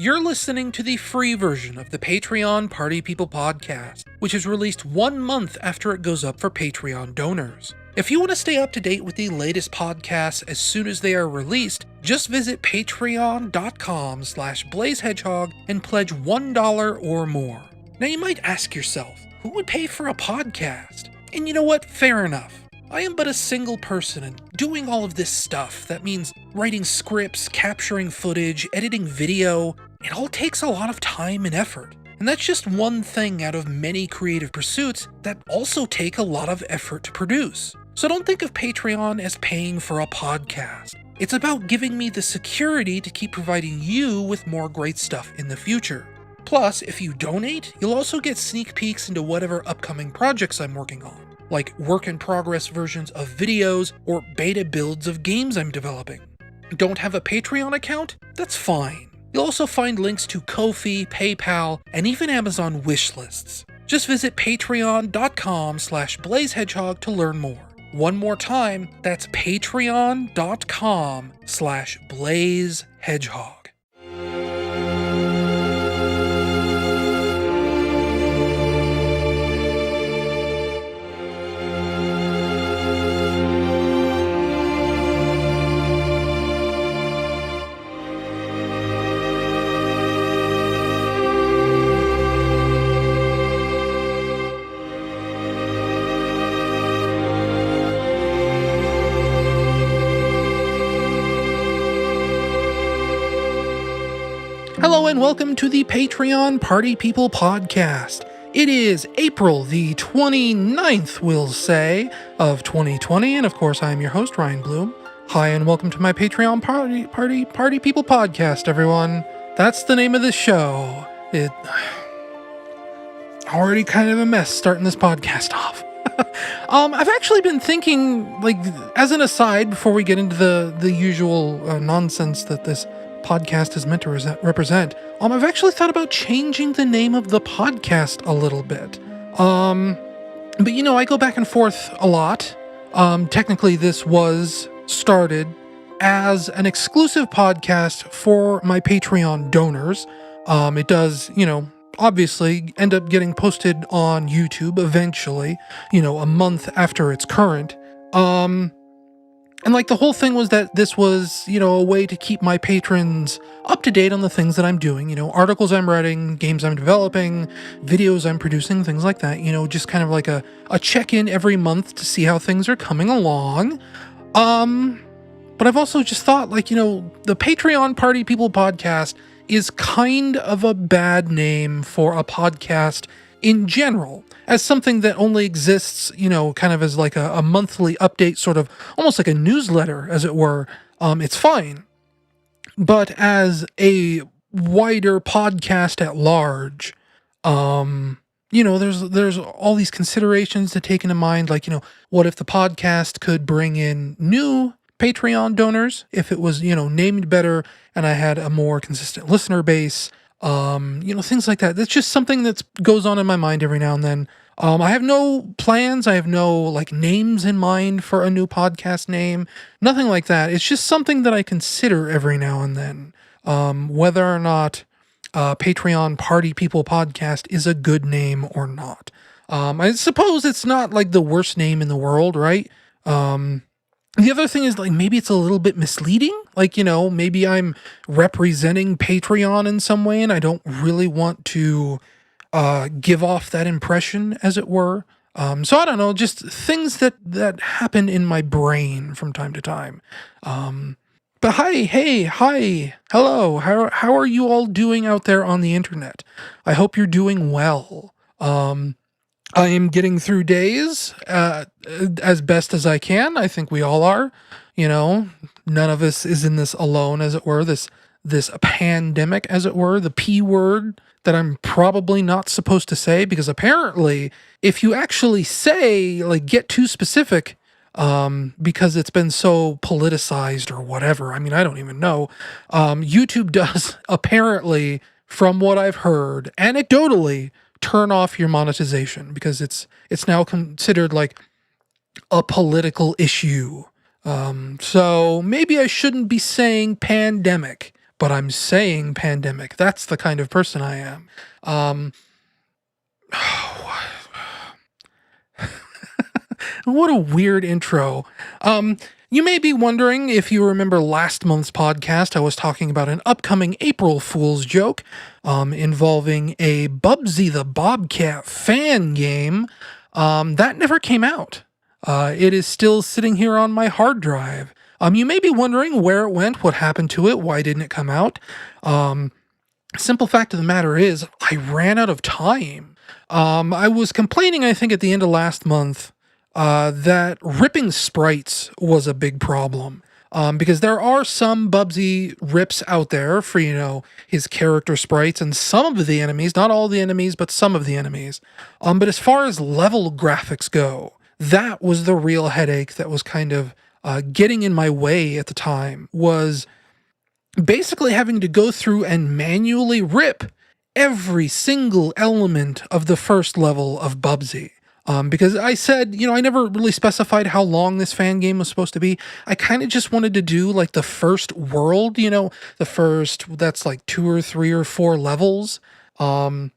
You're listening to the free version of the Patreon Party People podcast, which is released 1 month after it goes up for Patreon donors. If you want to stay up to date with the latest podcasts as soon as they are released, just visit patreon.com/blazehedgehog and pledge $1 or more. Now you might ask yourself, who would pay for a podcast? And you know what? Fair enough. I am but a single person, and doing all of this stuff, that means writing scripts, capturing footage, editing video, it all takes a lot of time and effort. And that's just one thing out of many creative pursuits that also take a lot of effort to produce. So don't think of Patreon as paying for a podcast. It's about giving me the security to keep providing you with more great stuff in the future. Plus, if you donate, you'll also get sneak peeks into whatever upcoming projects I'm working on, like work-in-progress versions of videos or beta builds of games I'm developing. Don't have a Patreon account? That's fine. You'll also find links to Ko-fi, PayPal, and even Amazon wishlists. Just visit patreon.com/blazehedgehog to learn more. One more time, that's patreon.com/blazehedgehog. Hello and welcome to the Patreon Party People podcast. It is April the 29th, we'll say, of 2020, and of course I am your host, Ryan Bloom. Hi and welcome to my Patreon Party People podcast, everyone. That's the name of the show. It already kind of a mess starting this podcast off. I've actually been thinking, like, as an aside, before we get into the usual nonsense that this podcast is meant to represent, I've actually thought about changing the name of the podcast a little bit. But you know, I go back and forth a lot. Technically this was started as an exclusive podcast for my Patreon donors. It does, obviously end up getting posted on YouTube eventually, a month after it's current. And like the whole thing was that this was, a way to keep my patrons up to date on the things that I'm doing, articles I'm writing, games I'm developing, videos I'm producing, things like that, just kind of like a check-in every month to see how things are coming along. But I've also just thought, the Patreon Party People podcast is kind of a bad name for a podcast in general, as something that only exists, kind of as like a monthly update, sort of almost like a newsletter, as it were. It's fine. But as a wider podcast at large, there's all these considerations to take into mind, like, what if the podcast could bring in new Patreon donors, if it was, named better and I had a more consistent listener base, things like that. That's just something that goes on in my mind every now and then. I have no plans. I have no names in mind for a new podcast name, nothing like that. It's just something that I consider every now and then, whether or not Patreon Party People podcast is a good name or not. I suppose it's not the worst name in the world, right? The other thing is, maybe it's a little bit misleading. Maybe I'm representing Patreon in some way and I don't really want to give off that impression, as it were. So I don't know, just things that happen in my brain from time to time. But hi, hello, how are you all doing out there on the internet? I hope you're doing well. I am getting through days as best as I can. I think we all are. None of us is in this alone, as it were, this pandemic, as it were, the P word that I'm probably not supposed to say, because apparently if you actually say, get too specific, because it's been so politicized or whatever, I don't even know, YouTube does apparently, from what I've heard, anecdotally, turn off your monetization because it's now considered a political issue. So maybe I shouldn't be saying pandemic, but I'm saying pandemic. That's the kind of person I am. What a weird intro. You may be wondering, if you remember last month's podcast, I was talking about an upcoming April Fool's joke involving a Bubsy the Bobcat fan game. That never came out. It is still sitting here on my hard drive. You may be wondering where it went, what happened to it, why didn't it come out? Simple fact of the matter is, I ran out of time. I was complaining, I think, at the end of last month that ripping sprites was a big problem. Because there are some Bubsy rips out there for, his character sprites and some of the enemies, not all the enemies, but some of the enemies. But as far as level graphics go, that was the real headache that was kind of getting in my way at the time, was basically having to go through and manually rip every single element of the first level of Bubsy. Because I said, I never really specified how long this fan game was supposed to be. I kind of just wanted to do like the first world, the first, that's like 2 or 3 or 4 levels. And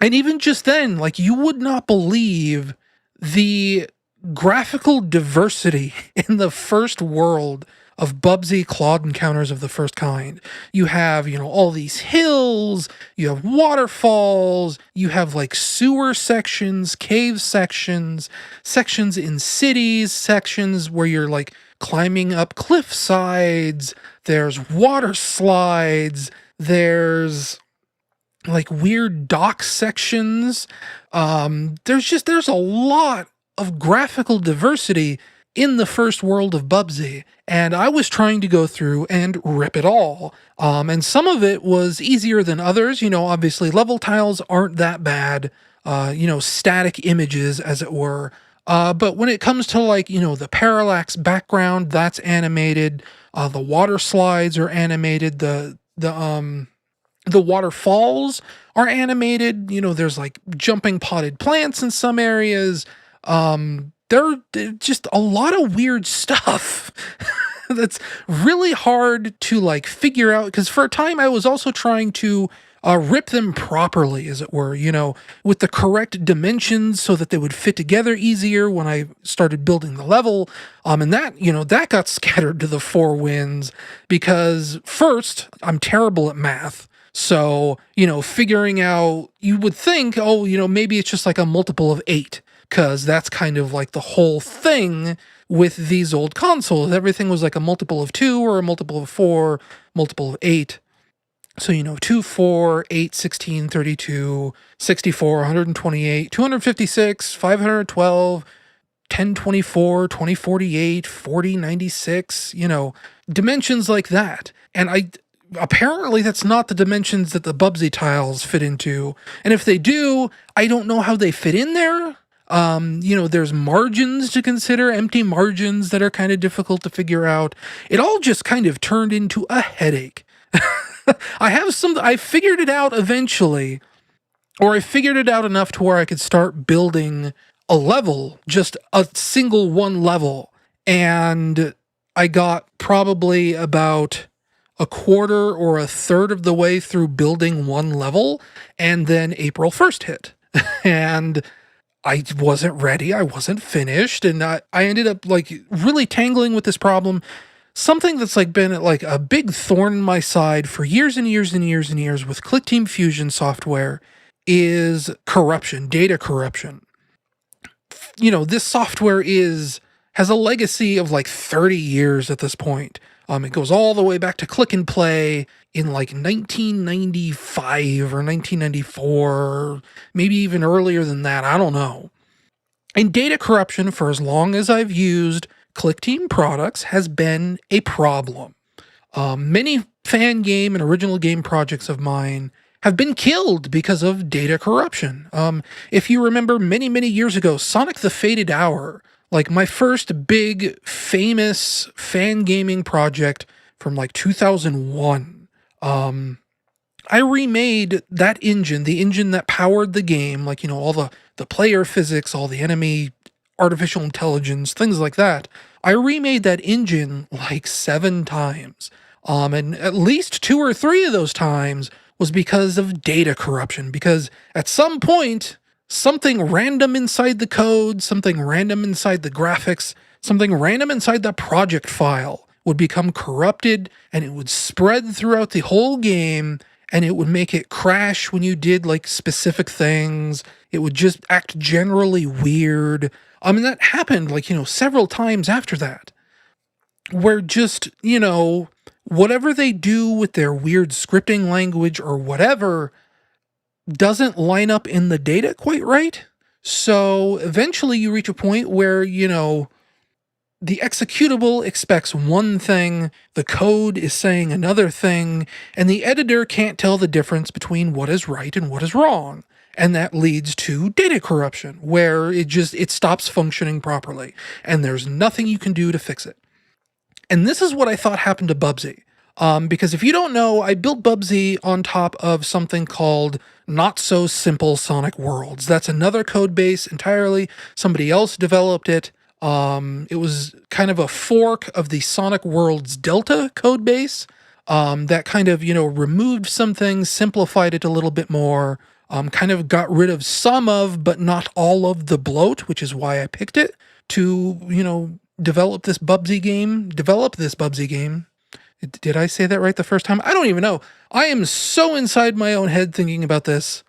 even just then, like, you would not believe the graphical diversity in the first world of Bubsy Claude encounters of the first kind. You have, all these hills, you have waterfalls, you have like sewer sections, cave sections, sections in cities, sections where you're like climbing up cliff sides, there's water slides, there's like weird dock sections. There's a lot of graphical diversity in the first world of Bubsy, and I was trying to go through and rip it all. And some of it was easier than others. Obviously level tiles aren't that bad, static images, as it were. But when it comes to like, the parallax background, that's animated. The water slides are animated. The waterfalls are animated. There's like jumping potted plants in some areas. They're just a lot of weird stuff that's really hard to like figure out, because for a time I was also trying to rip them properly, as it were, with the correct dimensions so that they would fit together easier when I started building the level. And that got scattered to the 4 winds, because first, I'm terrible at math. So, figuring out, you would think, maybe it's just like a multiple of 8. Because that's kind of like the whole thing with these old consoles. Everything was like a multiple of 2 or a multiple of 4, multiple of 8. So, 2, 4, 8, 16, 32, 64, 128, 256, 512, 1024, 2048, 4096, dimensions like that. And apparently that's not the dimensions that the Bubsy tiles fit into. And if they do, I don't know how they fit in there. There's margins to consider, empty margins that are kind of difficult to figure out. It all just kind of turned into a headache. I figured it out eventually, or I figured it out enough to where I could start building a level, just a single one level. And I got probably about a quarter or a third of the way through building one level, and then April 1st hit. And I wasn't ready, I wasn't finished, and I ended up like really tangling with this problem. Something that's like been like a big thorn in my side for years and years and years and years with ClickTeam Fusion software is corruption, data corruption. This software has a legacy of like 30 years at this point. It goes all the way back to Click and Play in like 1995 or 1994, maybe even earlier than that. I don't know. And data corruption, for as long as I've used ClickTeam products, has been a problem. Many fan game and original game projects of mine have been killed because of data corruption. If you remember many, many years ago, Sonic the Faded Hour, like my first big famous fan gaming project from like 2001, I remade that engine, the engine that powered the game, like, all the player physics, all the enemy artificial intelligence, things like that. I remade that engine like 7 times. And at least 2 or 3 of those times was because of data corruption, because at some point, something random inside the code, something random inside the graphics, something random inside the project file would become corrupted, and it would spread throughout the whole game, and it would make it crash when you did like specific things. It would just act generally weird. I mean, that happened like, several times after that, where just, whatever they do with their weird scripting language or whatever doesn't line up in the data quite right. So eventually you reach a point where, the executable expects one thing, the code is saying another thing, and the editor can't tell the difference between what is right and what is wrong. And that leads to data corruption, where it stops functioning properly, and there's nothing you can do to fix it. And this is what I thought happened to Bubsy. Because if you don't know, I built Bubsy on top of something called Not So Simple Sonic Worlds. That's another code base entirely. Somebody else developed it. It was kind of a fork of the Sonic Worlds Delta code base that kind of, removed some things, simplified it a little bit more, kind of got rid of some of, but not all of the bloat, which is why I picked it to, develop this Bubsy game. Did I say that right the first time? I don't even know. I am so inside my own head thinking about this.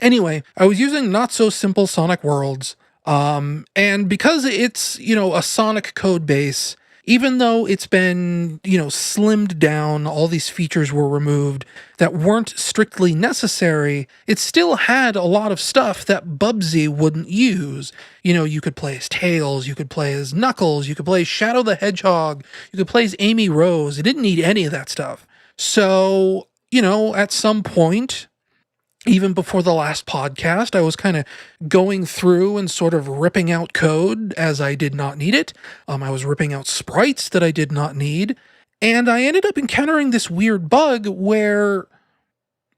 Anyway, I was using Not So Simple Sonic Worlds. And because it's, a Sonic code base, even though it's been, slimmed down, all these features were removed that weren't strictly necessary, it still had a lot of stuff that Bubsy wouldn't use. You could play as Tails, you could play as Knuckles, you could play as Shadow the Hedgehog, you could play as Amy Rose. It didn't need any of that stuff. So, at some point, even before the last podcast, I was kind of going through and sort of ripping out code as I did not need it. I was ripping out sprites that I did not need. And I ended up encountering this weird bug where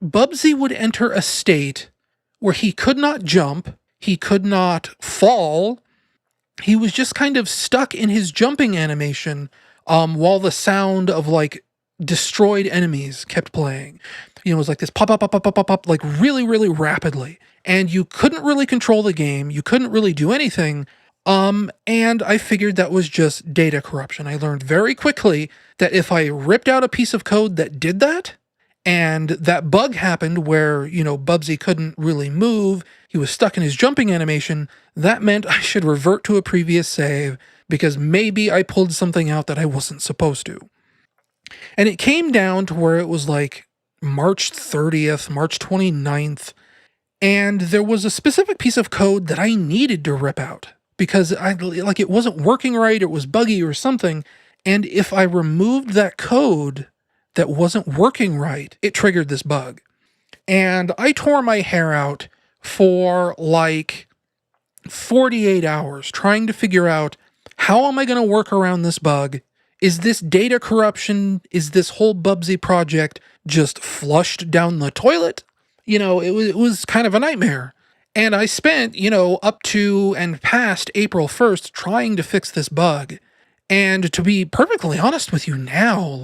Bubsy would enter a state where he could not jump, he could not fall. He was just kind of stuck in his jumping animation while the sound of like destroyed enemies kept playing. It was like this pop, pop, pop, pop, pop, pop, pop, like really, really rapidly. And you couldn't really control the game. You couldn't really do anything. And I figured that was just data corruption. I learned very quickly that if I ripped out a piece of code that did that, and that bug happened where, Bubsy couldn't really move, he was stuck in his jumping animation, that meant I should revert to a previous save because maybe I pulled something out that I wasn't supposed to. And it came down to where it was like March 30th, March 29th, and there was a specific piece of code that I needed to rip out because it wasn't working right, it was buggy or something, and if I removed that code that wasn't working right, it triggered this bug. And I tore my hair out for like 48 hours trying to figure out, how am I going to work around this bug? Is this data corruption? Is this whole Bubsy project just flushed down the toilet? It was kind of a nightmare. And I spent, up to and past April 1st trying to fix this bug. And to be perfectly honest with you now,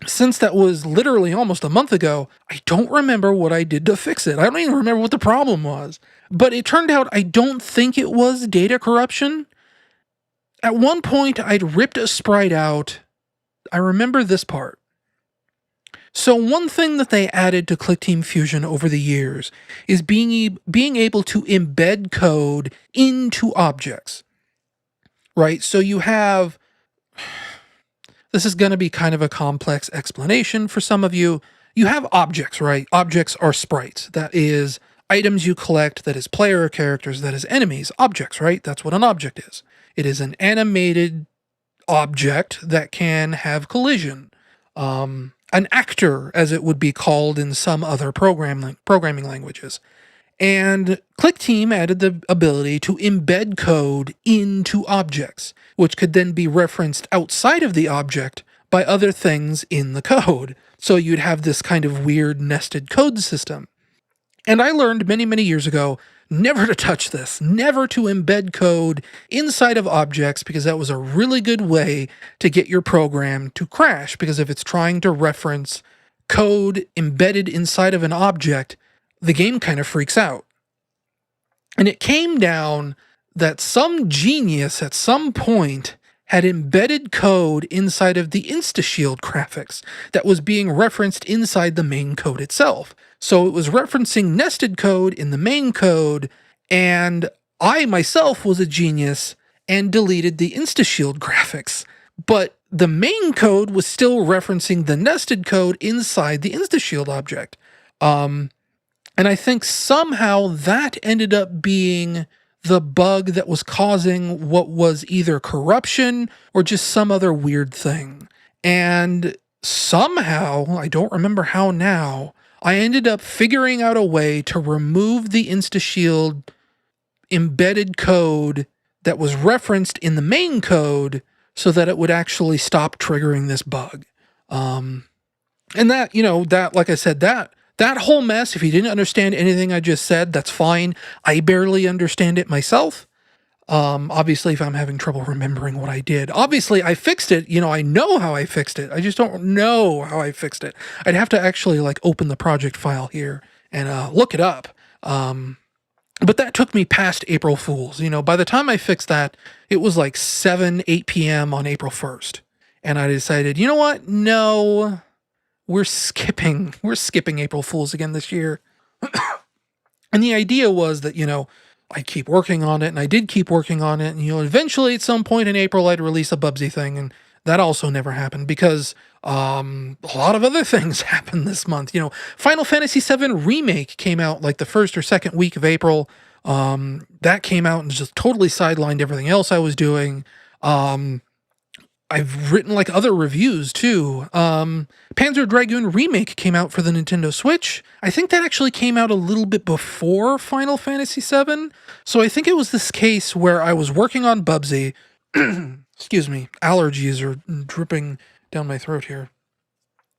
since that was literally almost a month ago, I don't remember what I did to fix it. I don't even remember what the problem was. But it turned out I don't think it was data corruption. At one point, I'd ripped a sprite out. I remember this part. So one thing that they added to ClickTeam Fusion over the years is being able to embed code into objects. Right? So you have... This is going to be kind of a complex explanation for some of you. You have objects, right? Objects are sprites. That is items you collect, that is player characters, that is enemies. Objects, right? That's what an object is. It is an animated object that can have collision. An actor, as it would be called in some other programming languages. And ClickTeam added the ability to embed code into objects, which could then be referenced outside of the object by other things in the code. So you'd have this kind of weird nested code system. And I learned many, many years ago never to touch this, never to embed code inside of objects, because that was a really good way to get your program to crash, because if it's trying to reference code embedded inside of an object, the game kind of freaks out. And it came down that some genius at some point had embedded code inside of the InstaShield graphics that was being referenced inside the main code itself. So it was referencing nested code in the main code, and I myself was a genius and deleted the InstaShield graphics. But the main code was still referencing the nested code inside the InstaShield object. And I think somehow that ended up being the bug that was causing what was either corruption or just some other weird thing. And somehow, I don't remember how now, I ended up figuring out a way to remove the InstaShield embedded code that was referenced in the main code so that it would actually stop triggering this bug. And that, that, like I said, that whole mess, if you didn't understand anything I just said, that's fine. I barely understand it myself. Obviously, if I'm having trouble remembering what I did. Obviously, I fixed it. I know how I fixed it. I just don't know how I fixed it. I'd have to actually open the project file here and look it up. But that took me past April Fools. By the time I fixed that, it was 8 p.m. on April 1st. And I decided, you know what? No, we're skipping April Fools again this year. And the idea was that, I keep working on it, and I did keep working on it, and, eventually at some point in April, I'd release a Bubsy thing, and that also never happened because a lot of other things happened this month. Final Fantasy VII Remake came out the first or second week of April. That came out and just totally sidelined everything else I was doing. I've written other reviews too. Panzer Dragoon Remake came out for the Nintendo Switch. I think that actually came out a little bit before Final Fantasy VII. So I think it was this case where I was working on Bubsy. Excuse me, allergies are dripping down my throat here.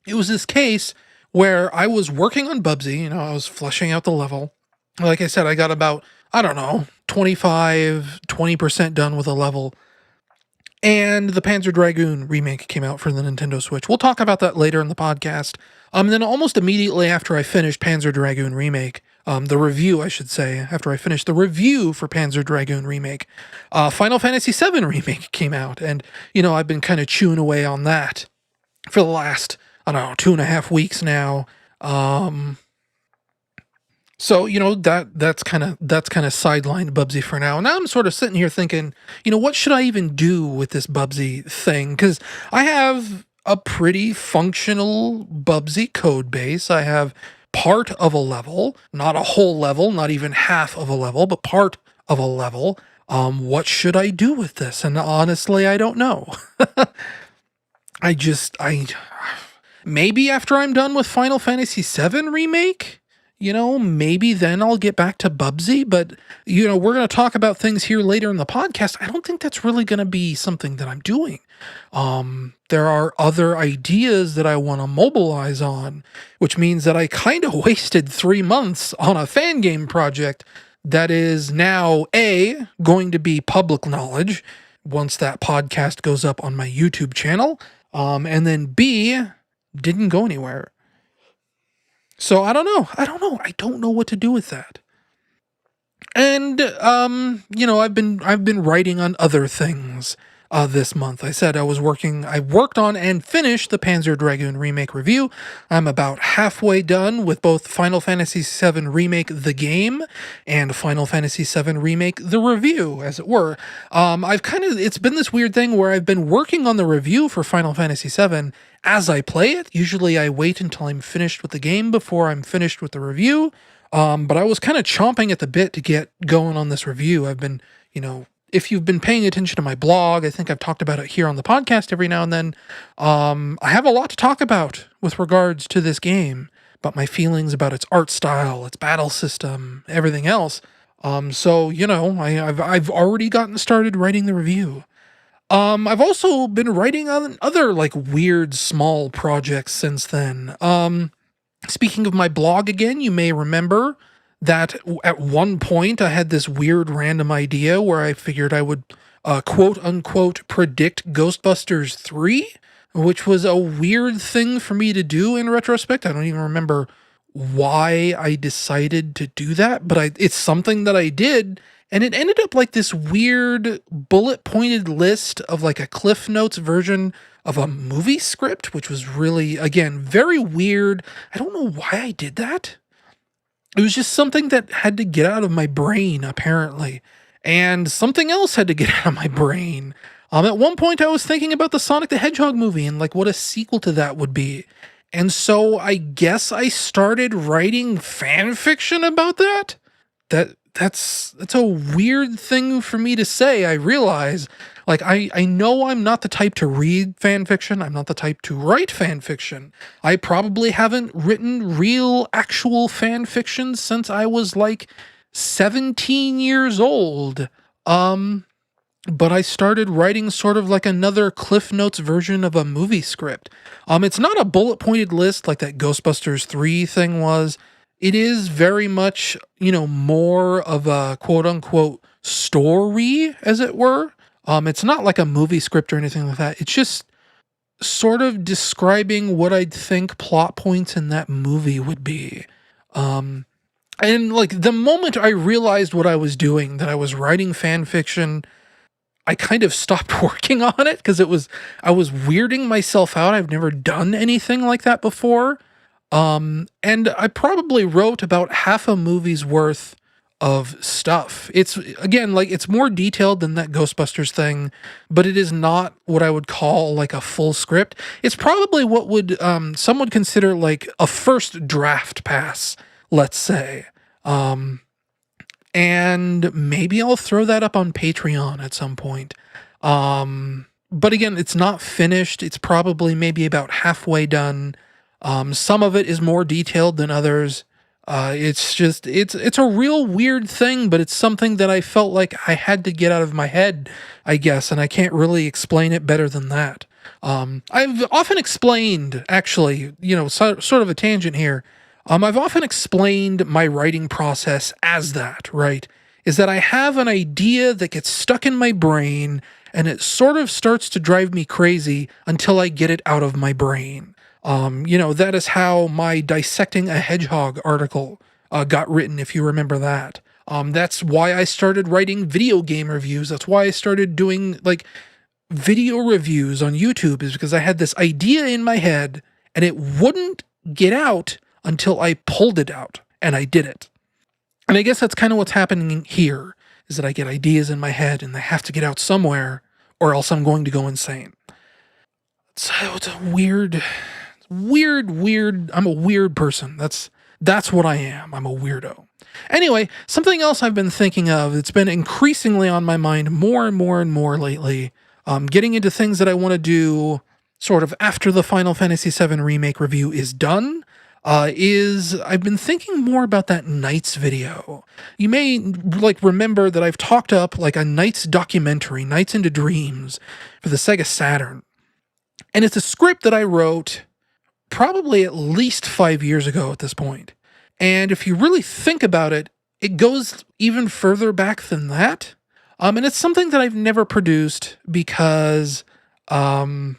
It was this case where I was working on Bubsy, I was fleshing out the level. Like I said, I got about, 20% done with a level. And the Panzer Dragoon Remake came out for the Nintendo Switch. We'll talk about that later in the podcast. Then almost immediately after I finished Panzer Dragoon Remake, the review, I should say, after I finished the review for Panzer Dragoon Remake, Final Fantasy VII Remake came out. And, I've been kind of chewing away on that for the last, 2.5 weeks now. So, that's kind of sidelined Bubsy for now. Now I'm sort of sitting here thinking, what should I even do with this Bubsy thing? Because I have a pretty functional Bubsy code base. I have part of a level, not a whole level, not even half of a level, but part of a level. What should I do with this? And honestly, I don't know. Maybe after I'm done with Final Fantasy VII Remake, maybe then I'll get back to Bubsy, but, we're going to talk about things here later in the podcast. I don't think that's really going to be something that I'm doing. There are other ideas that I want to mobilize on, which means that I kind of wasted 3 months on a fan game project that is now A, going to be public knowledge once that podcast goes up on my YouTube channel, and then B, didn't go anywhere. So I don't know. I don't know what to do with that. And I've been writing on other things this month. I said I worked on and finished the Panzer Dragoon Remake review. I'm about halfway done with both Final Fantasy VII Remake the game and Final Fantasy VII Remake the review, as it were. It's been this weird thing where I've been working on the review for Final Fantasy VII as I play it. Usually I wait until I'm finished with the game before I'm finished with the review. But I was kind of chomping at the bit to get going on this review. I've been, if you've been paying attention to my blog, I think I've talked about it here on the podcast every now and then. I have a lot to talk about with regards to this game, about my feelings about its art style, its battle system, everything else. So, I've already gotten started writing the review. I've also been writing on other weird small projects since then. Speaking of my blog again, you may remember that at one point I had this weird random idea where I figured I would quote unquote predict Ghostbusters 3, which was a weird thing for me to do in retrospect. I don't even remember why I decided to do that, but it's something that I did. And it ended up like this weird bullet pointed list of like a Cliff Notes version of a movie script, which was really, again, very weird. I don't know why I did that. It was just something that had to get out of my brain, apparently. And something else had to get out of my brain. At one point, I was thinking about the Sonic the Hedgehog movie and like what a sequel to that would be. And so I guess I started writing fan fiction about that. That's a weird thing for me to say. I realize, like, I know I'm not the type to read fan fiction. I'm not the type to write fan fiction. I probably haven't written real, actual fan fiction since I was like 17 years old. But I started writing sort of like another Cliff Notes version of a movie script. It's not a bullet pointed list like that Ghostbusters 3 thing was. It is very much, more of a quote unquote story, as it were. It's not like a movie script or anything like that. It's just sort of describing what I'd think plot points in that movie would be. And like the moment I realized what I was doing, that I was writing fan fiction, I kind of stopped working on it because I was weirding myself out. I've never done anything like that before. And I probably wrote about half a movie's worth of stuff. It's, again, like, it's more detailed than that Ghostbusters thing, but it is not what I would call like a full script. It's probably what would, some would consider like a first draft pass, let's say. And maybe I'll throw that up on Patreon at some point. But again, it's not finished. It's probably maybe about halfway done. Some of it is more detailed than others. It's a real weird thing, but it's something that I felt like I had to get out of my head, I guess, and I can't really explain it better than that. I've often explained, actually, sort of a tangent here. I've often explained my writing process as that, right? Is that I have an idea that gets stuck in my brain and it sort of starts to drive me crazy until I get it out of my brain. That is how my Dissecting a Hedgehog article got written, if you remember that. That's why I started writing video game reviews. That's why I started doing like video reviews on YouTube, is because I had this idea in my head and it wouldn't get out until I pulled it out, and I did it. And I guess that's kind of what's happening here, is that I get ideas in my head and they have to get out somewhere or else I'm going to go insane. So it's a weird, I'm a weird person. That's what I am. I'm a weirdo. Anyway, something else I've been thinking of, it's been increasingly on my mind more and more and more lately, getting into things that I want to do sort of after the Final Fantasy VII Remake review is done, is I've been thinking more about that Knights video. You may remember that I've talked up like a Knights documentary, Knights into Dreams, for the Sega Saturn. And it's a script that I wrote probably at least 5 years ago at this point. And if you really think about it, it goes even further back than that. And it's something that I've never produced because, it'd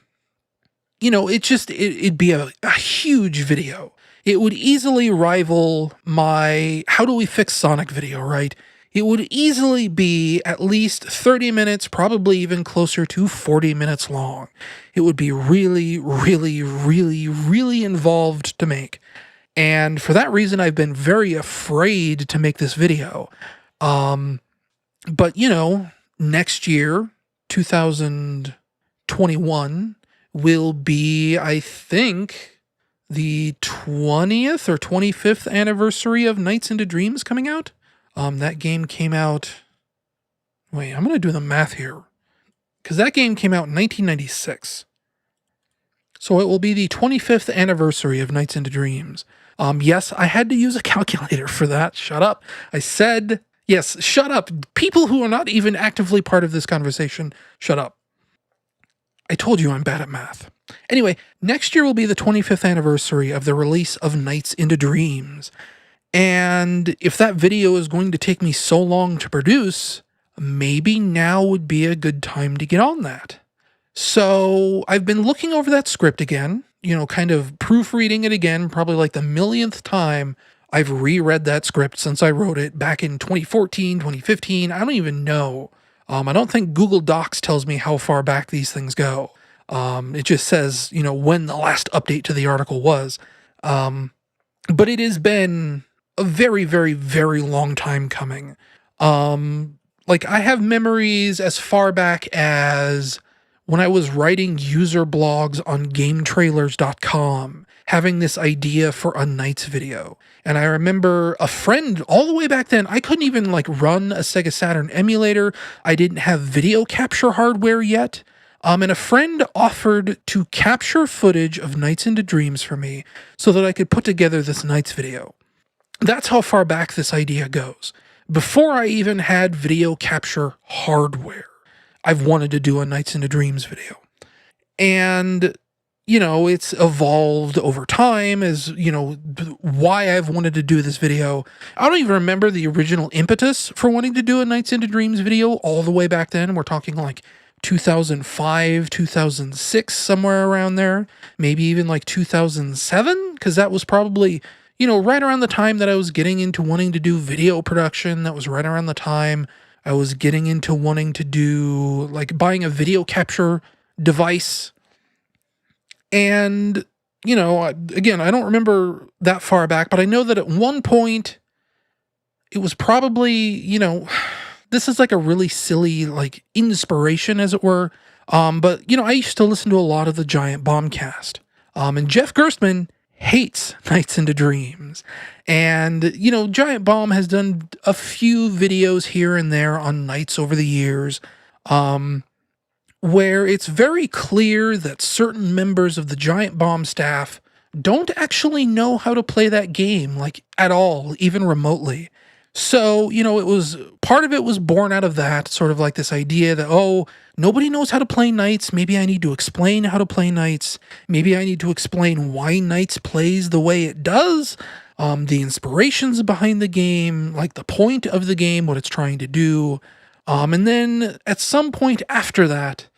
be a huge video. It would easily rival my How Do We Fix Sonic video, right? It would easily be at least 30 minutes, probably even closer to 40 minutes long. It would be really, really, really, really involved to make. And for that reason, I've been very afraid to make this video. But, next year, 2021, will be, I think, the 20th or 25th anniversary of Knights into Dreams coming out. That game came out... Wait, I'm going to do the math here. Because that game came out in 1996. So it will be the 25th anniversary of Knights into Dreams. Yes, I had to use a calculator for that. Shut up. I said... Yes, shut up. People who are not even actively part of this conversation, shut up. I told you I'm bad at math. Anyway, next year will be the 25th anniversary of the release of Knights into Dreams. And if that video is going to take me so long to produce, maybe now would be a good time to get on that. So I've been looking over that script again, kind of proofreading it again, probably like the millionth time I've reread that script since I wrote it back in 2014, 2015. I don't even know. I don't think Google Docs tells me how far back these things go. It just says, when the last update to the article was. But it has been a very, very, very long time coming. I have memories as far back as when I was writing user blogs on GameTrailers.com, having this idea for a Knights video. And I remember a friend all the way back then, I couldn't even run a Sega Saturn emulator. I didn't have video capture hardware yet. And a friend offered to capture footage of Nights into Dreams for me so that I could put together this Nights video. That's how far back this idea goes. Before I even had video capture hardware, I've wanted to do a Nights into Dreams video. And, it's evolved over time as, why I've wanted to do this video. I don't even remember the original impetus for wanting to do a Nights into Dreams video all the way back then. We're talking 2005, 2006, somewhere around there. Maybe even 2007, because that was probably, right around the time that I was getting into wanting to do video production. That was right around the time I was getting into wanting to do, buying a video capture device. And, again, I don't remember that far back, but I know that at one point, it was probably, this is a really silly, inspiration, as it were. But, I used to listen to a lot of the Giant Bombcast. And Jeff Gerstmann hates Nights into Dreams. And, Giant Bomb has done a few videos here and there on Nights over the years, where it's very clear that certain members of the Giant Bomb staff don't actually know how to play that game, at all, even remotely. So, it was, part of it was born out of that, sort of this idea that, nobody knows how to play Knights. Maybe I need to explain how to play Knights. Maybe I need to explain why Knights plays the way it does, the inspirations behind the game, the point of the game, what it's trying to do. And then at some point after that,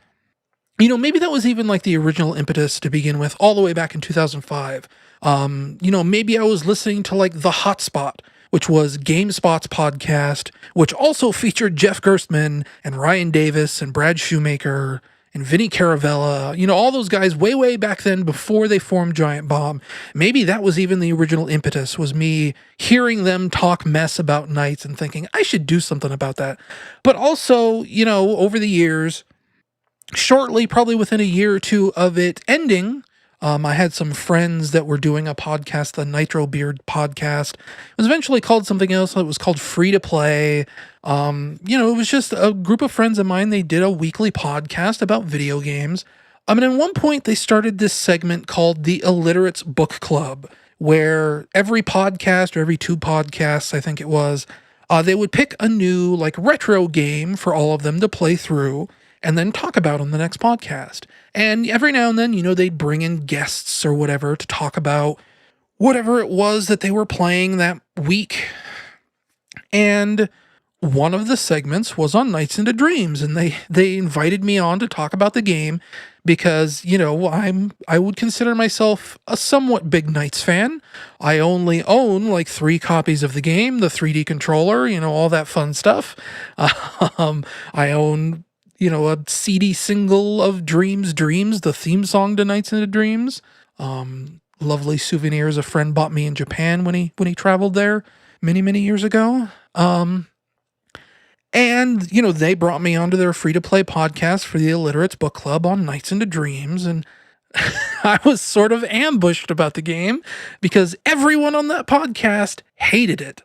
maybe that was even the original impetus to begin with, all the way back in 2005. Maybe I was listening to The Hotspot, which was GameSpot's podcast, which also featured Jeff Gerstmann and Ryan Davis and Brad Shoemaker and Vinny Caravella, all those guys way, way back then before they formed Giant Bomb. Maybe that was even the original impetus, was me hearing them talk mess about Knights and thinking, I should do something about that. But also, over the years, shortly, probably within a year or two of it ending, I had some friends that were doing a podcast, the Nitro Beard podcast. It was eventually called something else. It was called Free to Play. It was just a group of friends of mine. They did a weekly podcast about video games. And at one point, they started this segment called the Illiterates Book Club, where every podcast, or every two podcasts, I think it was, they would pick a new, retro game for all of them to play through and then talk about on the next podcast. And every now and then, they'd bring in guests or whatever to talk about whatever it was that they were playing that week. And one of the segments was on Nights into Dreams, and they invited me on to talk about the game because, I would consider myself a somewhat big Knights fan. I only own 3 copies of the game, the 3D controller, all that fun stuff. I own a CD single of Dreams, the theme song to Nights into Dreams. Lovely souvenirs a friend bought me in Japan when he traveled there many, many years ago. And, they brought me onto their free-to-play podcast for the Illiterates Book Club on Nights into Dreams, and I was sort of ambushed about the game because everyone on that podcast hated it.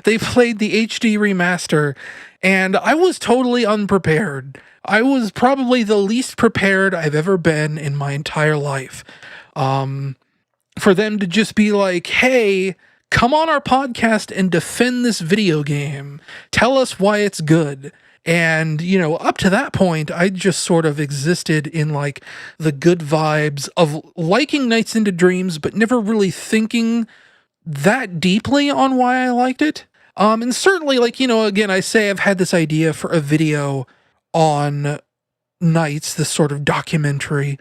They played the HD remaster, and I was totally unprepared. I was probably the least prepared I've ever been in my entire life. For them to just be like, hey, come on our podcast and defend this video game. Tell us why it's good. And, up to that point, I just sort of existed in the good vibes of liking Nights into Dreams, but never really thinking that deeply on why I liked it. And certainly, like, again, I say I've had this idea for a video on Knights, this sort of documentary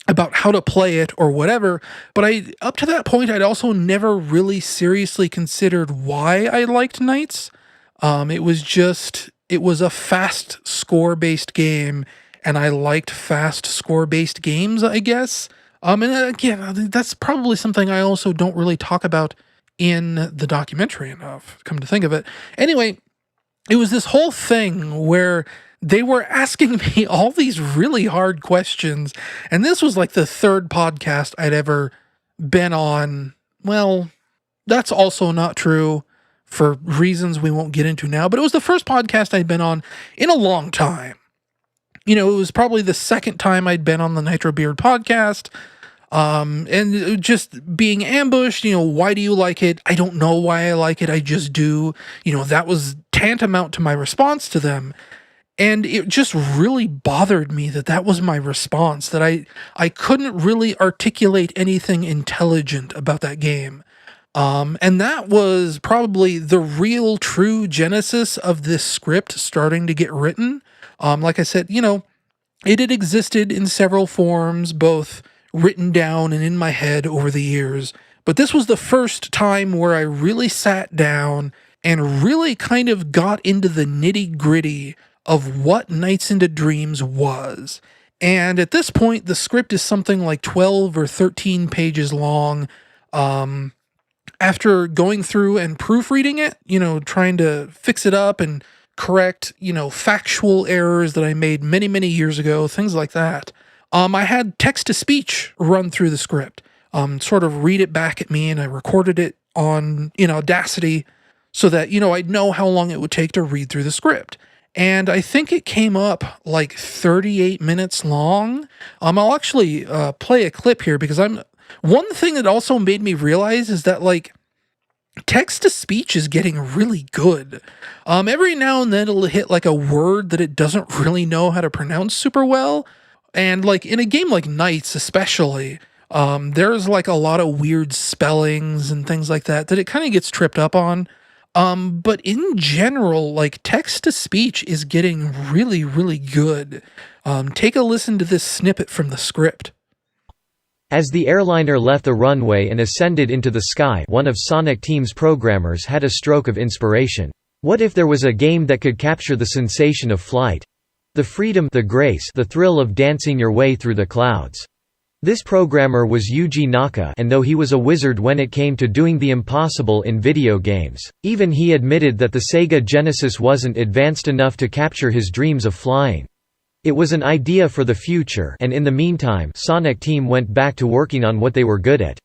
about how to play it or whatever, but up to that point, I'd also never really seriously considered why I liked Knights. It was a fast score-based game, and I liked fast score-based games, I guess. And again, that's probably something I also don't really talk about in the documentary enough, come to think of it. Anyway, it was this whole thing where they were asking me all these really hard questions, and this was like the third podcast I'd ever been on. Well, that's also not true for reasons we won't get into now, but it was the first podcast I'd been on in a long time. It was probably the second time I'd been on the Nitro Beard podcast. And just being ambushed, why do you like it? I don't know why I like it. I just do. That was tantamount to my response to them. And it just really bothered me that was my response, that I couldn't really articulate anything intelligent about that game. And that was probably the real true genesis of this script starting to get written. Like I said, it had existed in several forms, both written down and in my head over the years. But this was the first time where I really sat down and really kind of got into the nitty-gritty of what Nights into Dreams was. And at this point, the script is something like 12 or 13 pages long. After going through and proofreading it, trying to fix it up and correct, factual errors that I made many, many years ago, things like that. I had text-to-speech run through the script, sort of read it back at me, and I recorded it on, Audacity so that, I'd know how long it would take to read through the script. And I think it came up like 38 minutes long. I'll actually play a clip here because one thing that also made me realize is that, like, text-to-speech is getting really good. Every now and then it'll hit like a word that it doesn't really know how to pronounce super well. And like in a game like Knights especially, there's like a lot of weird spellings and things like that it kind of gets tripped up on. But in general, like text-to-speech is getting really, really good. Take a listen to this snippet from the script. As the airliner left the runway and ascended into the sky, one of Sonic Team's programmers had a stroke of inspiration. What if there was a game that could capture the sensation of flight? The freedom, the grace, the thrill of dancing your way through the clouds. This programmer was Yuji Naka, and though he was a wizard when it came to doing the impossible in video games, even he admitted that the Sega Genesis wasn't advanced enough to capture his dreams of flying. It was an idea for the future, and in the meantime, Sonic Team went back to working on what they were good at.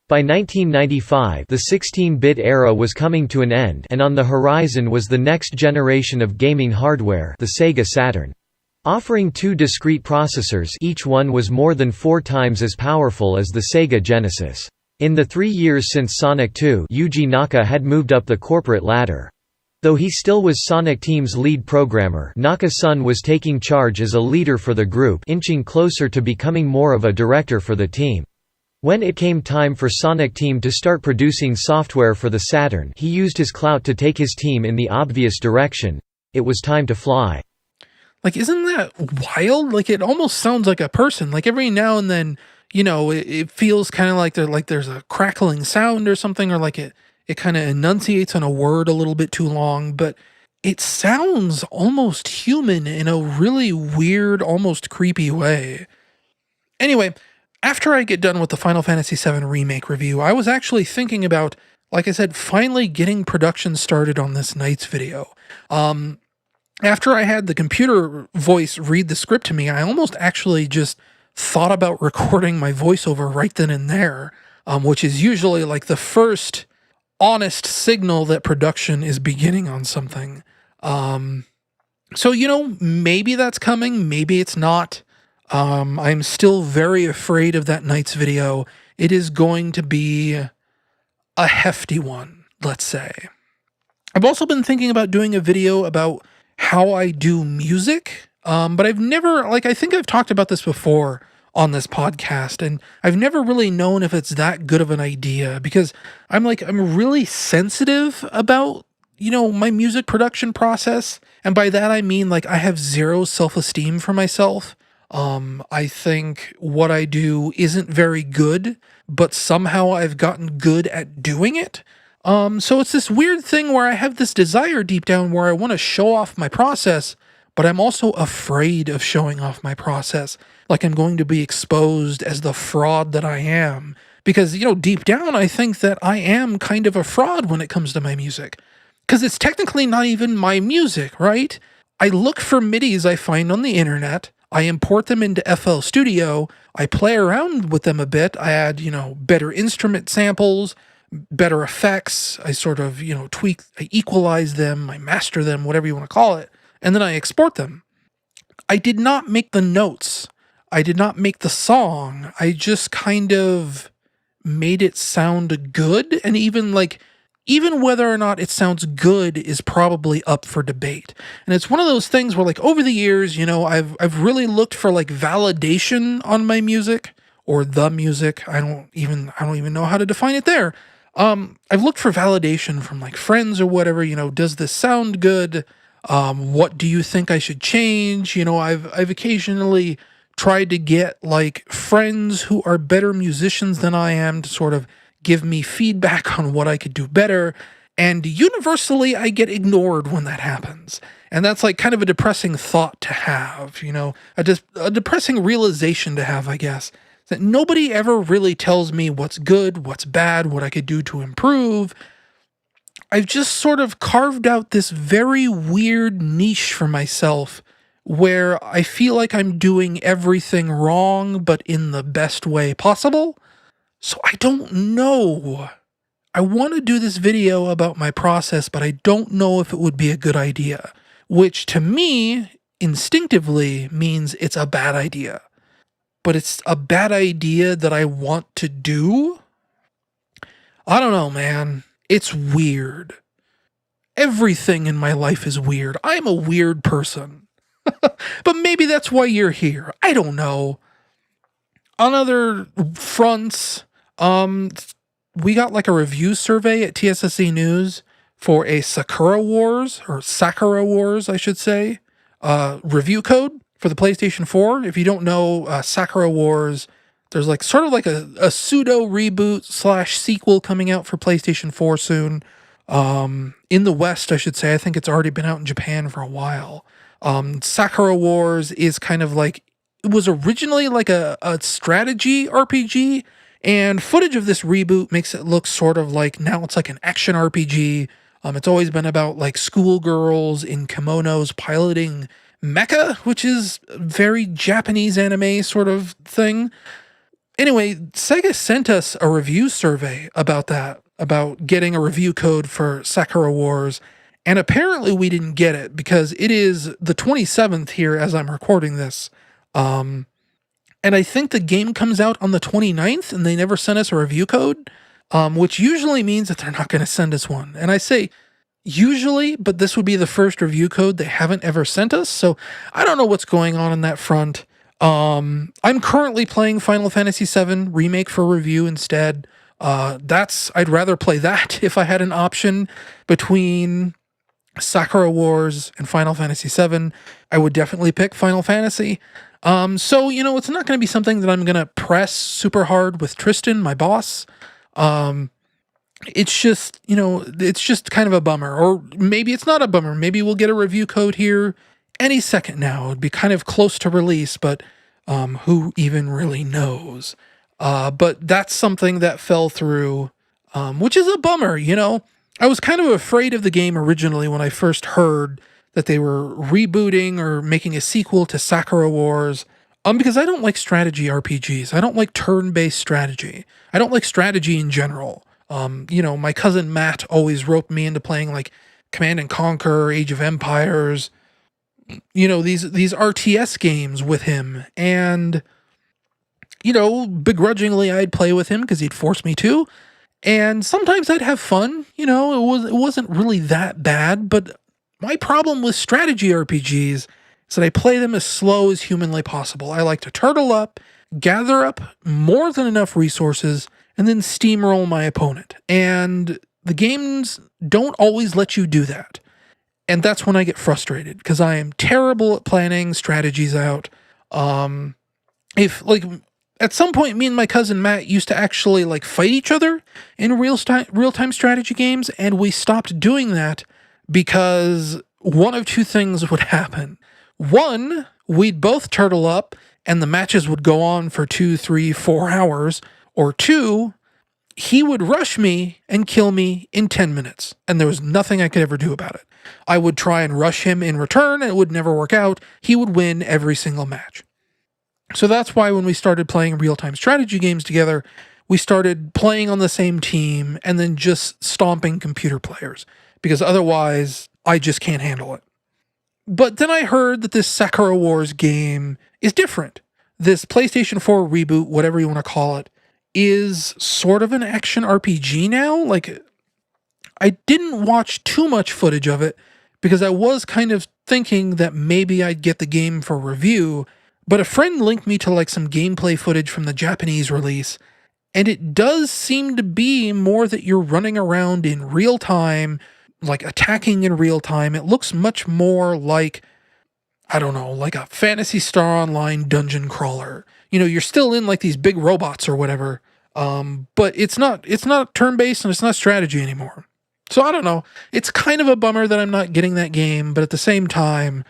By 1995, the 16-bit era was coming to an end, and on the horizon was the next generation of gaming hardware, the Sega Saturn. Offering two discrete processors, each one was more than 4 times as powerful as the Sega Genesis. In the 3 years since Sonic 2, Yuji Naka had moved up the corporate ladder. Though he still was Sonic Team's lead programmer, Naka-san was taking charge as a leader for the group, inching closer to becoming more of a director for the team. When it came time for Sonic Team to start producing software for the Saturn, he used his clout to take his team in the obvious direction. It was time to fly. Like, isn't that wild? Like, it almost sounds like a person. Like, every now and then, it feels kind of like there's a crackling sound or something, or like it kind of enunciates on a word a little bit too long, but it sounds almost human in a really weird, almost creepy way. Anyway, after I get done with the Final Fantasy VII Remake review, I was actually thinking about, like I said, finally getting production started on this Knights video. After I had the computer voice read the script to me, I almost actually just thought about recording my voiceover right then and there, which is usually like the first honest signal that production is beginning on something. So, maybe that's coming, maybe it's not. I'm still very afraid of that Knights video. It is going to be a hefty one, let's say. I've also been thinking about doing a video about how I do music, but I've never, I think I've talked about this before on this podcast, and I've never really known if it's that good of an idea, because I'm really sensitive about, my music production process. And by that I mean, like, I have zero self-esteem for myself. I think what I do isn't very good, but somehow I've gotten good at doing it. So it's this weird thing where I have this desire deep down where I want to show off my process, but I'm also afraid of showing off my process. Like I'm going to be exposed as the fraud that I am. Because, deep down, I think that I am kind of a fraud when it comes to my music. Because it's technically not even my music, right? I look for MIDIs I find on the internet. I import them into FL Studio. I play around with them a bit. I add, better instrument samples, better effects. I sort of, tweak, I equalize them, I master them, whatever you want to call it. And then I export them. I did not make the notes. I did not make the song. I just kind of made it sound good. And even whether or not it sounds good is probably up for debate. And it's one of those things where, like, over the years, I've really looked for like validation on my music, or the music. I don't even know how to define it there. I've looked for validation from like friends or whatever, does this sound good? What do you think I should change? I've occasionally tried to get like friends who are better musicians than I am to sort of give me feedback on what I could do better. And universally, I get ignored when that happens. And that's like kind of a depressing thought to have, a depressing realization to have, I guess, that nobody ever really tells me what's good, what's bad, what I could do to improve. I've just sort of carved out this very weird niche for myself where I feel like I'm doing everything wrong, but in the best way possible. So I don't know. I want to do this video about my process, but I don't know if it would be a good idea, which to me, instinctively, means it's a bad idea. But it's a bad idea that I want to do? I don't know, man. It's weird. Everything in my life is weird. I'm a weird person. But maybe that's why you're here. I don't know. On other fronts, we got like a review survey at TSSC News for a Sakura Wars, I should say, review code for the PlayStation 4. If you don't know, Sakura Wars, there's like sort of like a pseudo reboot / sequel coming out for PlayStation 4 soon. In the West, I should say. I think it's already been out in Japan for a while. Sakura Wars is kind of like, it was originally like a strategy RPG, and footage of this reboot makes it look sort of like now it's like an action RPG. It's always been about like schoolgirls in kimonos piloting mecha, which is a very Japanese anime sort of thing. Anyway, Sega sent us a review survey about that, about getting a review code for Sakura Wars, and apparently we didn't get it because it is the 27th here as I'm recording this. And I think the game comes out on the 29th and they never sent us a review code, which usually means that they're not going to send us one. And I say usually, but this would be the first review code they haven't ever sent us. So I don't know what's going on that front. I'm currently playing Final Fantasy VII Remake for review instead. I'd rather play that if I had an option between Sakura Wars and Final Fantasy VII. I would definitely pick Final Fantasy. So, it's not going to be something that I'm going to press super hard with Tristan, my boss. It's just, it's just kind of a bummer. Or maybe it's not a bummer. Maybe we'll get a review code here any second now. It'd be kind of close to release, but who even really knows? But that's something that fell through, which is a bummer, I was kind of afraid of the game originally when I first heard that they were rebooting or making a sequel to Sakura Wars, because I don't like strategy RPGs. I don't like turn-based strategy. I don't like strategy in general. My cousin Matt always roped me into playing like Command and Conquer, Age of Empires, these RTS games with him. And, begrudgingly I'd play with him because he'd force me to. And sometimes I'd have fun, it wasn't really that bad, but my problem with strategy RPGs is that I play them as slow as humanly possible. I like to turtle up, gather up more than enough resources, and then steamroll my opponent. And the games don't always let you do that. And that's when I get frustrated, because I am terrible at planning strategies out. If, like, at some point, me and my cousin Matt used to actually, like, fight each other in real-time strategy games, and we stopped doing that because one of two things would happen. One, we'd both turtle up, and the matches would go on for 2, 3, 4 hours. Or two, he would rush me and kill me in 10 minutes, and there was nothing I could ever do about it. I would try and rush him in return, and it would never work out. He would win every single match. So that's why when we started playing real-time strategy games together, we started playing on the same team and then just stomping computer players, because otherwise I just can't handle it. But then I heard that this Sakura Wars game is different. This PlayStation 4 reboot, whatever you want to call it, is sort of an action RPG now. Like, I didn't watch too much footage of it because I was kind of thinking that maybe I'd get the game for review, but a friend linked me to like some gameplay footage from the Japanese release, and it does seem to be more that you're running around in real time, like attacking in real time. It looks much more like, I don't know, like a Fantasy Star Online dungeon crawler. You know, you're still in like these big robots or whatever, but it's not turn-based and it's not strategy anymore. So I don't know. It's kind of a bummer that I'm not getting that game, but at the same time,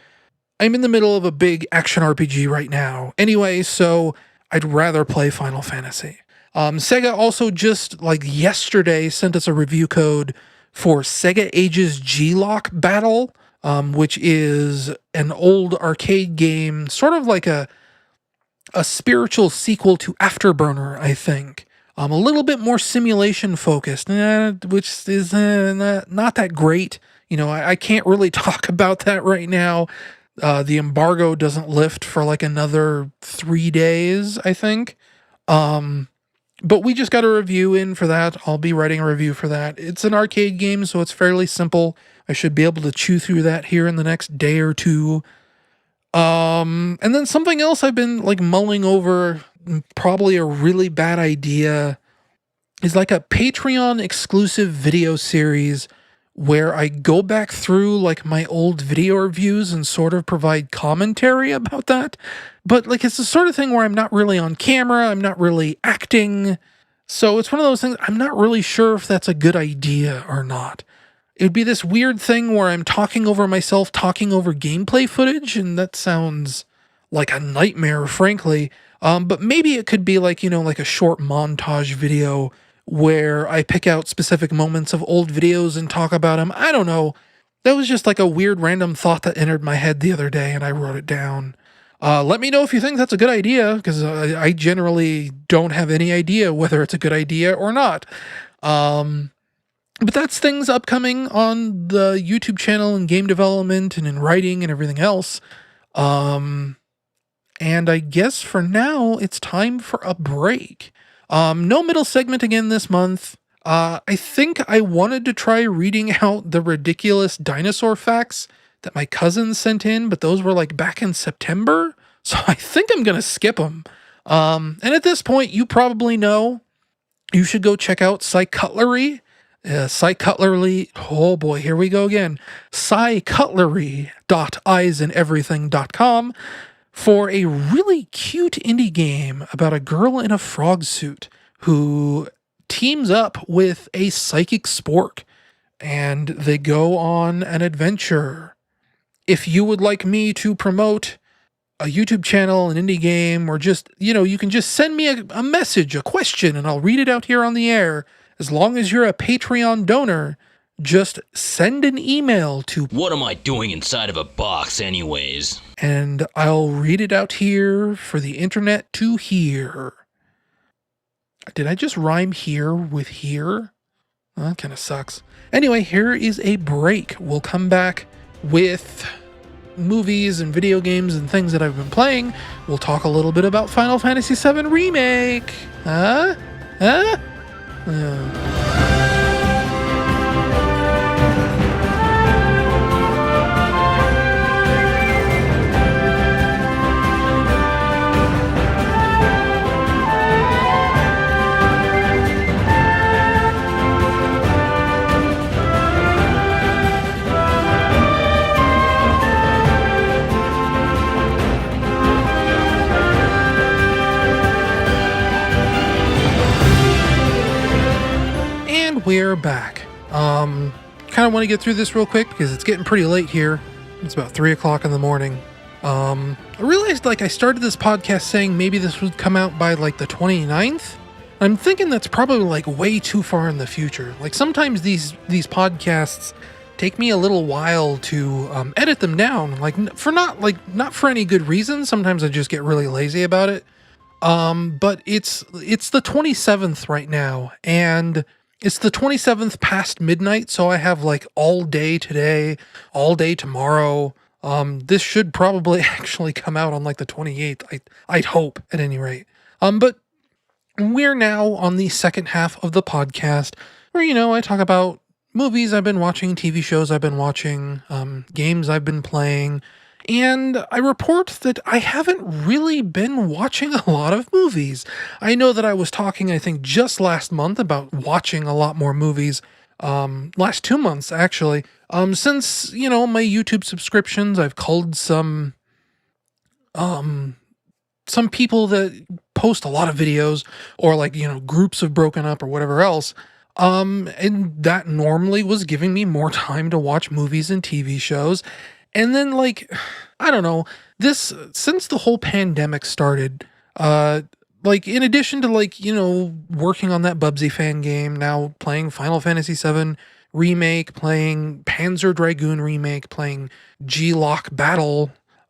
I'm in the middle of a big action RPG right now. Anyway, so I'd rather play Final Fantasy. Sega also just like yesterday sent us a review code for Sega Ages G-Lock Battle, which is an old arcade game, sort of like a spiritual sequel to Afterburner, I think. A little bit more simulation focused, which is not that great. You know, I can't really talk about that right now. The embargo doesn't lift for like another 3 days, I think. But we just got a review in for that. I'll be writing a review for that. It's an arcade game, so it's fairly simple. I should be able to chew through that here in the next day or two. And then something else I've been like mulling over, probably a really bad idea, is like a Patreon exclusive video series where I go back through like my old video reviews and sort of provide commentary about that. But like, it's the sort of thing where I'm not really on camera, I'm not really acting. So it's one of those things, I'm not really sure if that's a good idea or not. It would be this weird thing where I'm talking over myself, talking over gameplay footage, and that sounds like a nightmare, frankly. But maybe it could be like, you know, like a short montage video where I pick out specific moments of old videos and talk about them. I don't know. That was just like a weird random thought that entered my head the other day, and I wrote it down. Let me know if you think that's a good idea, because I generally don't have any idea whether it's a good idea or not. But that's things upcoming on the YouTube channel and game development and in writing and everything else. And I guess for now, it's time for a break. No middle segment again this month. I think I wanted to try reading out the ridiculous dinosaur facts that my cousin sent in, but those were like back in September. So I think I'm going to skip them. And at this point, you probably know you should go check out Psycutlery. Psycutlery, oh boy, here we go again. Psycutlery.eyesandeverything.com for a really cute indie game about a girl in a frog suit who teams up with a psychic spork, and they go on an adventure. If you would like me to promote a YouTube channel, an indie game, or just, you know, you can just send me a message, a question, and I'll read it out here on the air. As long as you're a Patreon donor, just send an email to What am I doing inside of a box anyways? And I'll read it out here for the internet to hear. Did I just rhyme here with here? That kind of sucks. Anyway, here is a break. We'll come back with movies and video games and things that I've been playing. We'll talk a little bit about Final Fantasy VII Remake. Huh? we're back. Kind of want to get through this real quick because it's getting pretty late here. It's about 3 o'clock in the morning. I realized I started this podcast saying maybe this would come out by the 29th. I'm thinking that's probably way too far in the future. Sometimes these podcasts take me a little while to edit them down. Not for any good reason. Sometimes I just get really lazy about it. But it's the 27th right now, and it's the 27th past midnight, so I have all day today, all day tomorrow. This should probably actually come out on the 28th. I'd hope, at any rate. But we're now on the second half of the podcast where, I talk about movies I've been watching, TV shows I've been watching, games I've been playing, and I report that I haven't really been watching a lot of movies. I know that I was talking, I think, just last month about watching a lot more movies, last 2 months, actually. Since, my YouTube subscriptions, I've culled some people that post a lot of videos, or groups have broken up or whatever else. And that normally was giving me more time to watch movies and TV shows. And then I don't know, since the whole pandemic started, in addition to working on that Bubsy fan game, now playing Final Fantasy VII Remake, playing Panzer Dragoon Remake, playing G-Lock Battle,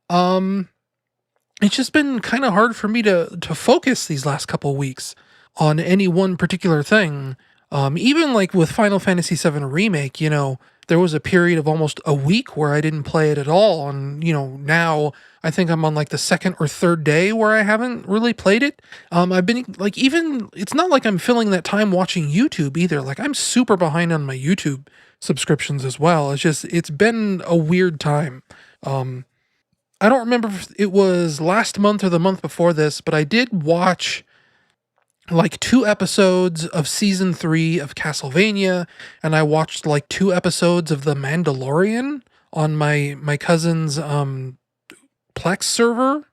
it's just been kind of hard for me to focus these last couple weeks on any one particular thing. Even with Final Fantasy VII Remake, there was a period of almost a week where I didn't play it at all. And, now I think I'm on the second or third day where I haven't really played it. I've been it's not like I'm filling that time watching YouTube either. I'm super behind on my YouTube subscriptions as well. It's been a weird time. I don't remember if it was last month or the month before this, but I did watch 2 episodes of season 3 of Castlevania, and I watched 2 episodes of The Mandalorian on my cousin's Plex server,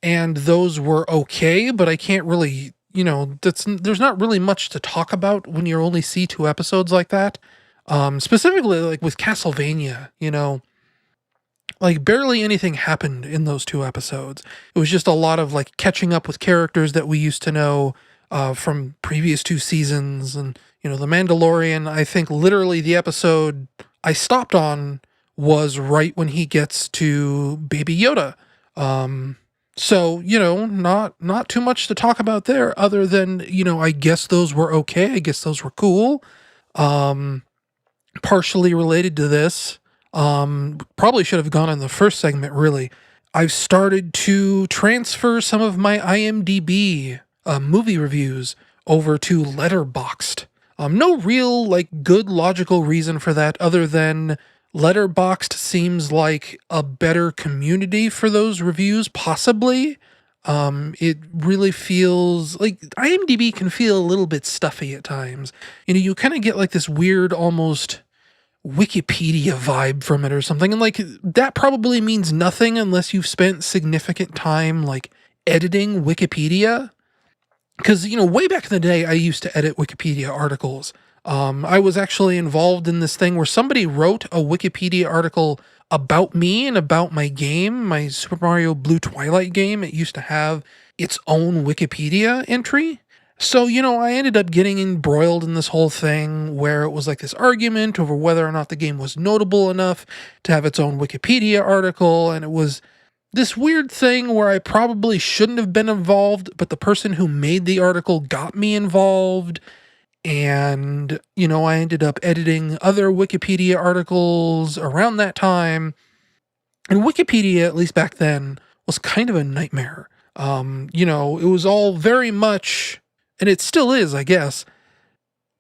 and those were okay, but I can't really, there's not really much to talk about when you only see 2 episodes like that. Specifically with Castlevania, barely anything happened in those 2 episodes. It was just a lot of catching up with characters that we used to know from previous 2 seasons. And, The Mandalorian, I think literally the episode I stopped on was right when he gets to Baby Yoda. So, not too much to talk about there other than, I guess those were okay. I guess those were cool. Partially related to this, probably should have gone in the first segment, really. I've started to transfer some of my IMDb movie reviews over to Letterboxd. No real good logical reason for that other than Letterboxd seems like a better community for those reviews, possibly. It really feels IMDb can feel a little bit stuffy at times. You kind of get this weird almost Wikipedia vibe from it or something. And that probably means nothing unless you've spent significant time editing Wikipedia. Because, way back in the day, I used to edit Wikipedia articles. I was actually involved in this thing where somebody wrote a Wikipedia article about me and about my game, my Super Mario Blue Twilight game. It used to have its own Wikipedia entry. So, I ended up getting embroiled in this whole thing where it was this argument over whether or not the game was notable enough to have its own Wikipedia article. And it was this weird thing where I probably shouldn't have been involved, but the person who made the article got me involved. And, I ended up editing other Wikipedia articles around that time. And Wikipedia, at least back then, was kind of a nightmare. It was all very much, and it still is, I guess,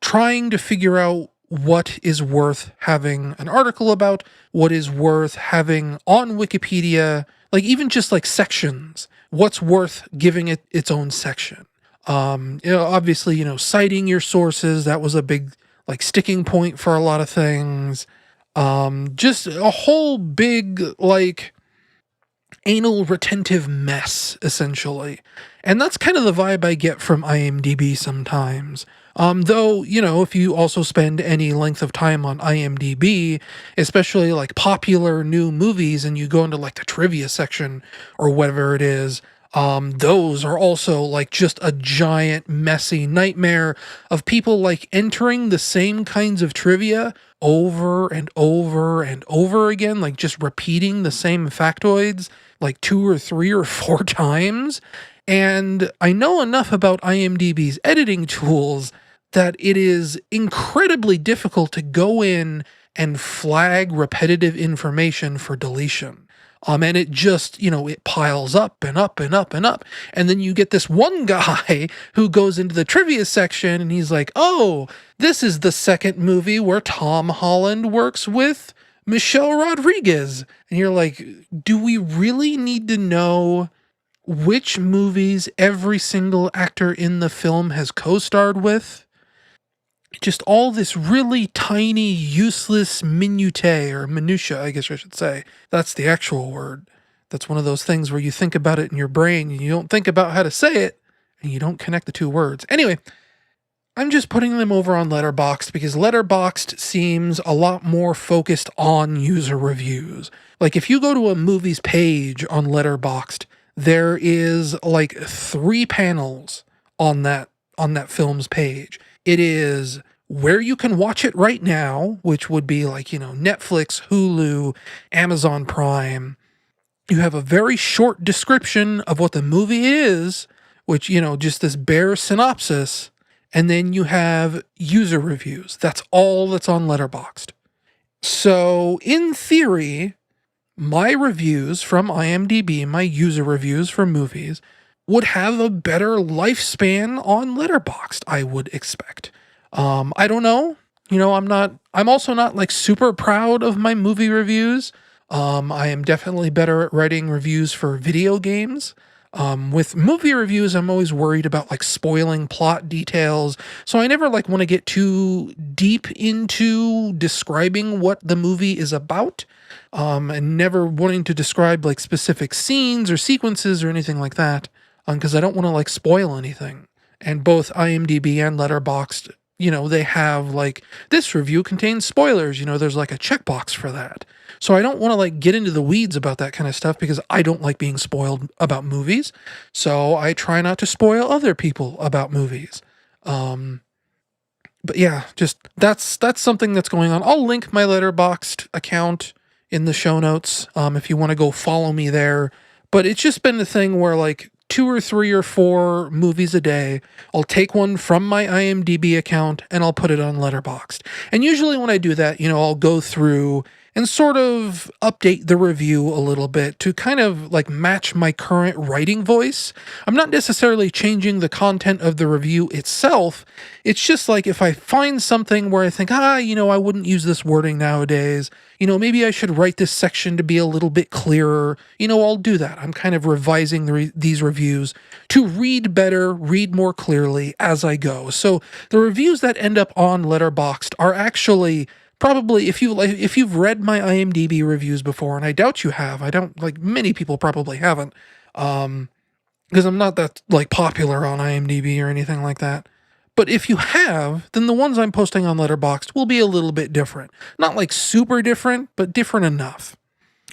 trying to figure out what is worth having an article about, what is worth having on Wikipedia, even just sections, what's worth giving it its own section. Obviously, citing your sources, that was a big, sticking point for a lot of things. Just a whole big, anal retentive mess, essentially. And that's kind of the vibe I get from IMDb sometimes. Though, if you also spend any length of time on IMDb, especially like popular new movies, and you go into like the trivia section or whatever it is, those are also like just a giant messy nightmare of people like entering the same kinds of trivia over and over and over again, like just repeating the same factoids like 2 or 3 or 4 times. And I know enough about IMDb's editing tools that it is incredibly difficult to go in and flag repetitive information for deletion. And it just, it piles up and up and up and up. And then you get this one guy who goes into the trivia section and he's like, oh, this is the second movie where Tom Holland works with Michelle Rodriguez. And you're like, do we really need to know which movies every single actor in the film has co-starred with? Just all this really tiny, useless minutia, I guess I should say. That's the actual word. That's one of those things where you think about it in your brain and you don't think about how to say it and you don't connect the two words. Anyway, I'm just putting them over on Letterboxd because Letterboxd seems a lot more focused on user reviews. Like if you go to a movie's page on Letterboxd, there is like 3 panels on that film's page. It is where you can watch it right now, which would be like, Netflix, Hulu, Amazon Prime. You have a very short description of what the movie is, which, just this bare synopsis. And then you have user reviews. That's all that's on Letterboxd. So in theory, my reviews from IMDb, my user reviews for movies, would have a better lifespan on Letterboxd, I would expect. I don't know. I'm also not like super proud of my movie reviews. I am definitely better at writing reviews for video games. With movie reviews, I'm always worried about like spoiling plot details. So I never like want to get too deep into describing what the movie is about. And never wanting to describe like specific scenes or sequences or anything like that. Because I don't want to like spoil anything. And both IMDb and Letterboxd, they have like, this review contains spoilers, there's like a checkbox for that. So I don't want to like get into the weeds about that kind of stuff because I don't like being spoiled about movies. So I try not to spoil other people about movies. But yeah, just that's something that's going on. I'll link my Letterboxd account in the show notes if you want to go follow me there. But it's just been the thing where like 2 or 3 or 4 movies a day, I'll take one from my IMDb account and I'll put it on Letterboxd. And usually when I do that, I'll go through and sort of update the review a little bit to kind of like match my current writing voice. I'm not necessarily changing the content of the review itself. It's just like if I find something where I think, I wouldn't use this wording nowadays. Maybe I should write this section to be a little bit clearer. I'll do that. I'm kind of revising these reviews to read better, read more clearly as I go. So the reviews that end up on Letterboxd are actually probably, if you've read my IMDb reviews before, and I doubt you have, I don't, like, many people probably haven't, because I'm not that, like, popular on IMDb or anything like that. But if you have, then the ones I'm posting on Letterboxd will be a little bit different. Not, like, super different, but different enough.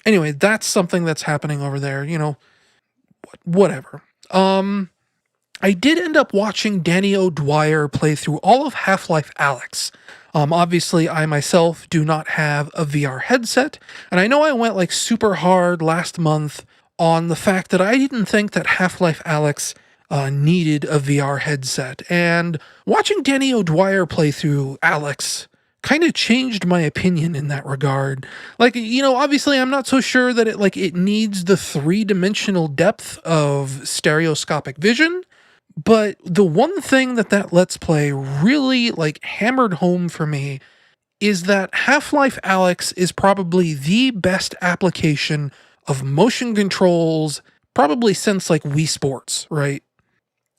Anyway, that's something that's happening over there, whatever. I did end up watching Danny O'Dwyer play through all of Half-Life Alyx. Obviously, I myself do not have a VR headset, and I know I went like super hard last month on the fact that I didn't think that Half-Life Alyx needed a VR headset, and watching Danny O'Dwyer play through Alyx kind of changed my opinion in that regard. Like, obviously I'm not so sure that it needs the 3-dimensional depth of stereoscopic vision, but the one thing that Let's Play really hammered home for me is that Half-Life Alyx is probably the best application of motion controls probably since Wii Sports, right?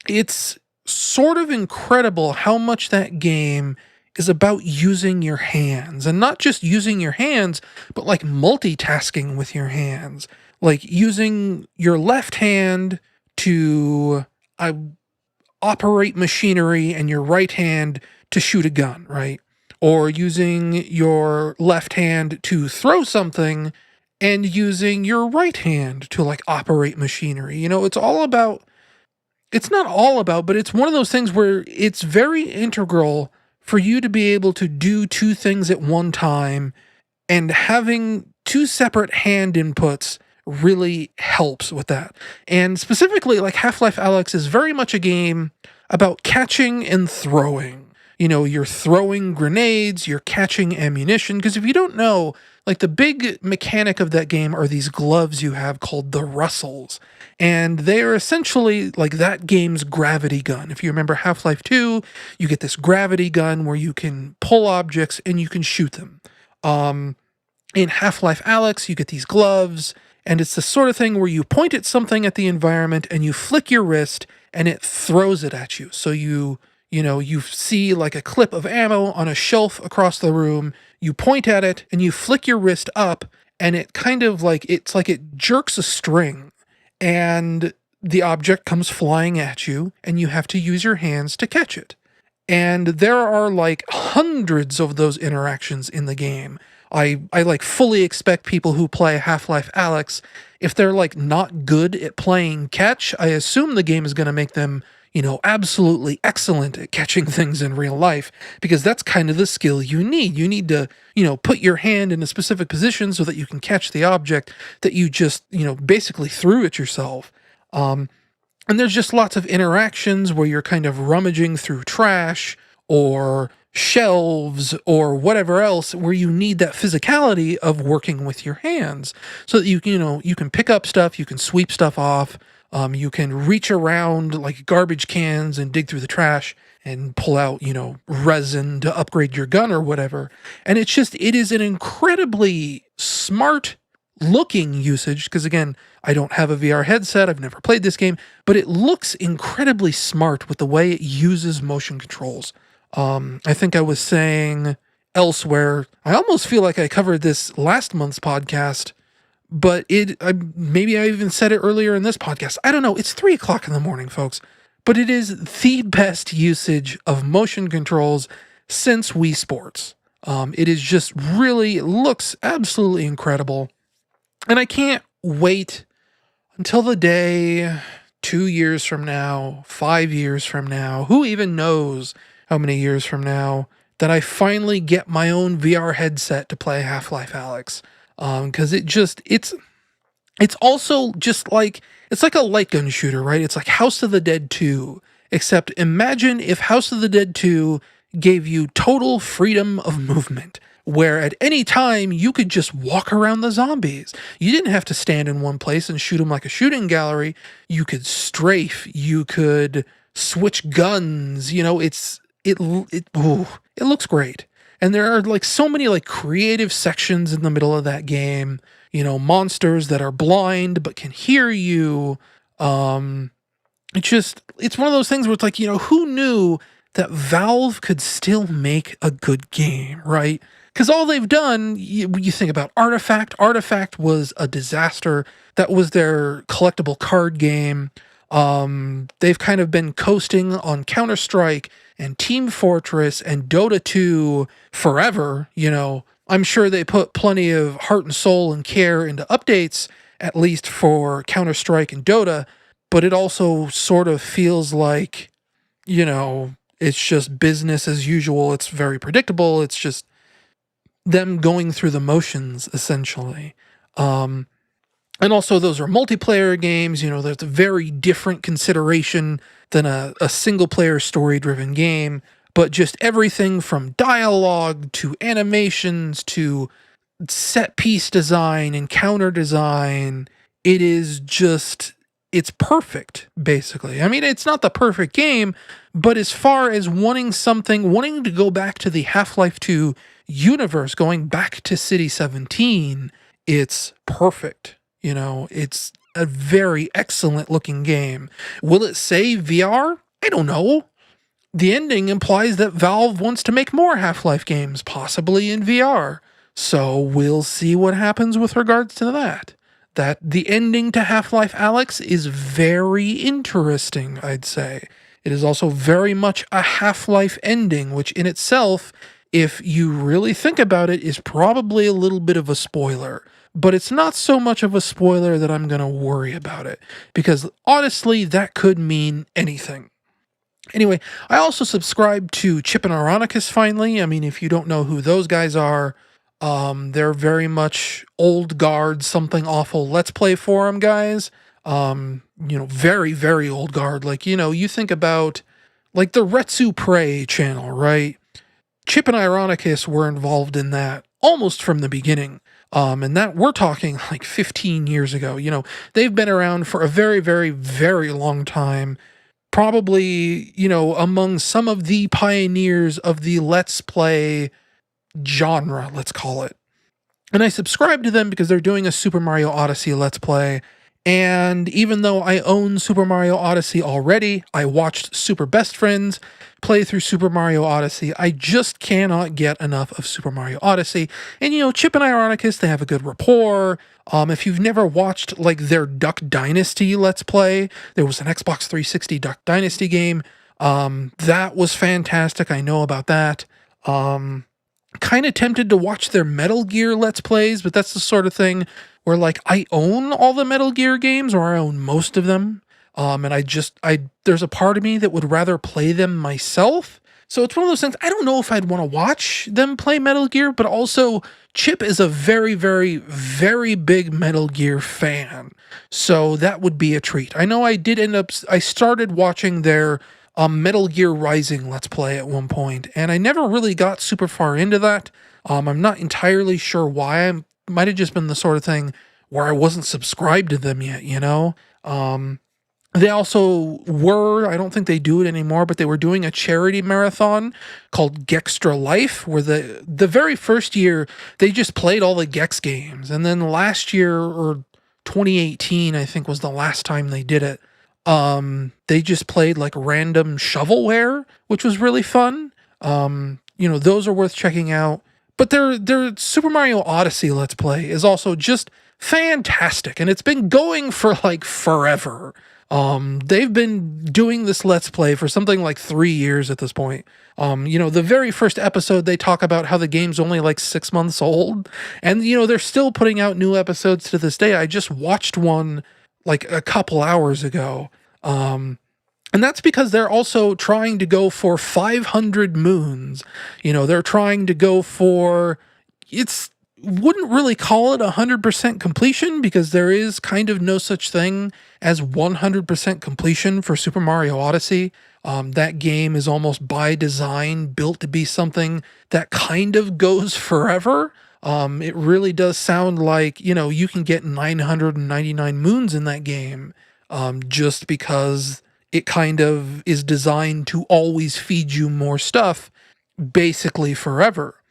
It's sort of incredible how much that game is about using your hands, and not just using your hands, but multitasking with your hands, using your left hand to operate machinery and your right hand to shoot a gun, right? Or using your left hand to throw something and using your right hand to like operate machinery. It's all about, it's not all about, but it's one of those things where it's very integral for you to be able to do two things at one time, and having two separate hand inputs really helps with that. And specifically, like Half-Life Alyx is very much a game about catching and throwing. You're throwing grenades, you're catching ammunition, because if you don't know, like the big mechanic of that game are these gloves you have called the Rustles. And they are essentially like that game's gravity gun. If you remember Half-Life 2, you get this gravity gun where you can pull objects and you can shoot them. In Half-Life Alyx, you get these gloves, and it's the sort of thing where you point at something at the environment and you flick your wrist and it throws it at you. So you see like a clip of ammo on a shelf across the room, you point at it and you flick your wrist up, and it kind of like, it's like it jerks a string and the object comes flying at you and you have to use your hands to catch it. And there are like hundreds of those interactions in the game. I like fully expect people who play Half-Life Alyx, if they're like not good at playing catch, I assume the game is going to make them, absolutely excellent at catching things in real life, because that's kind of the skill you need. You need to, put your hand in a specific position so that you can catch the object that you just, basically threw at yourself. And there's just lots of interactions where you're kind of rummaging through trash or shelves or whatever else, where you need that physicality of working with your hands so that you can pick up stuff, you can sweep stuff off, you can reach around like garbage cans and dig through the trash and pull out, resin to upgrade your gun or whatever. And it is an incredibly smart looking usage, because again, I don't have a VR headset, I've never played this game, but it looks incredibly smart with the way it uses motion controls. I think I was saying elsewhere, I almost feel like I covered this last month's podcast, but maybe I even said it earlier in this podcast. I don't know. It's 3:00 in the morning, folks, but it is the best usage of motion controls since Wii Sports. It is just really, it looks absolutely incredible. And I can't wait until the day 2 years from now, 5 years from now, who even knows how many years from now, that I finally get my own VR headset to play Half-Life Alyx. Because it's also just like, it's like a light gun shooter, right? It's like House of the Dead 2, except imagine if House of the Dead 2 gave you total freedom of movement, where at any time you could just walk around the zombies. You didn't have to stand in one place and shoot them like a shooting gallery. You could strafe, you could switch guns, it looks great. And there are like so many like creative sections in the middle of that game, monsters that are blind but can hear you. It's one of those things where it's like, who knew that Valve could still make a good game, right? Because all they've done, you think about Artifact. Artifact was a disaster. That was their collectible card game. They've kind of been coasting on Counter-Strike and Team Fortress and Dota 2 forever. I'm sure they put plenty of heart and soul and care into updates, at least for Counter-Strike and Dota, but it also sort of feels like, it's just business as usual. It's very predictable. It's just them going through the motions, essentially. And also those are multiplayer games, there's a very different consideration than a single-player story-driven game, but just everything from dialogue to animations to set-piece design and counter design, it's perfect, basically. I mean, it's not the perfect game, but as far as wanting to go back to the Half-Life 2 universe, going back to City 17, it's perfect. It's a very excellent looking game. Will it say VR? I don't know. The ending implies that Valve wants to make more Half-Life games, possibly in VR. So we'll see what happens with regards to that. That the ending to Half-Life Alyx is very interesting, I'd say. It is also very much a Half-Life ending, which in itself, if you really think about it, is probably a little bit of a spoiler. But it's not so much of a spoiler that I'm going to worry about it, because honestly, that could mean anything. Anyway, I also subscribed to Chip and Ironicus finally. I mean, if you don't know who those guys are, they're very much old guard, something awful Let's Play forum guys. Very, very old guard. Like, you think about like the Retsu Prey channel, right? Chip and Ironicus were involved in that almost from the beginning. And that we're talking like 15 years ago. They've been around for a very, very, very long time. Probably, among some of the pioneers of the Let's Play genre, let's call it. And I subscribe to them because they're doing a Super Mario Odyssey Let's Play. And even though I own Super Mario Odyssey already, I watched Super Best Friends play through Super Mario Odyssey. I just cannot get enough of Super Mario Odyssey. And Chip and Ironicus, they have a good rapport. If you've never watched like their Duck Dynasty Let's Play, there was an Xbox 360 Duck Dynasty game. That was fantastic. I know about that. Kind of tempted to watch their Metal Gear Let's Plays, but that's the sort of thing where like I own all the Metal Gear games, or I own most of them. And there's a part of me that would rather play them myself. So it's one of those things, I don't know if I'd want to watch them play Metal Gear, but also Chip is a very, very, very big Metal Gear fan. So that would be a treat. I know I started watching their Metal Gear Rising Let's Play at one point, and I never really got super far into that. I'm not entirely sure why. I might have just been the sort of thing where I wasn't subscribed to them yet, They also were, I don't think they do it anymore, but they were doing a charity marathon called Gextra Life, where the very first year, they just played all the Gex games. And then last year, or 2018, I think was the last time they did it, they just played like random shovelware, which was really fun. Those are worth checking out. But their Super Mario Odyssey Let's Play is also just fantastic, and it's been going for like forever. They've been doing this Let's Play for something like 3 years at this point. The very first episode, they talk about how the game's only like 6 months old, and they're still putting out new episodes to this day. I just watched one like a couple hours ago. And that's because they're also trying to go for 500 moons. They're trying to go for, wouldn't really call it 100% completion, because there is kind of no such thing as 100% completion for Super Mario Odyssey. That game is almost by design built to be something that kind of goes forever. It really does sound like, you can get 999 moons in that game, just because it kind of is designed to always feed you more stuff, basically forever.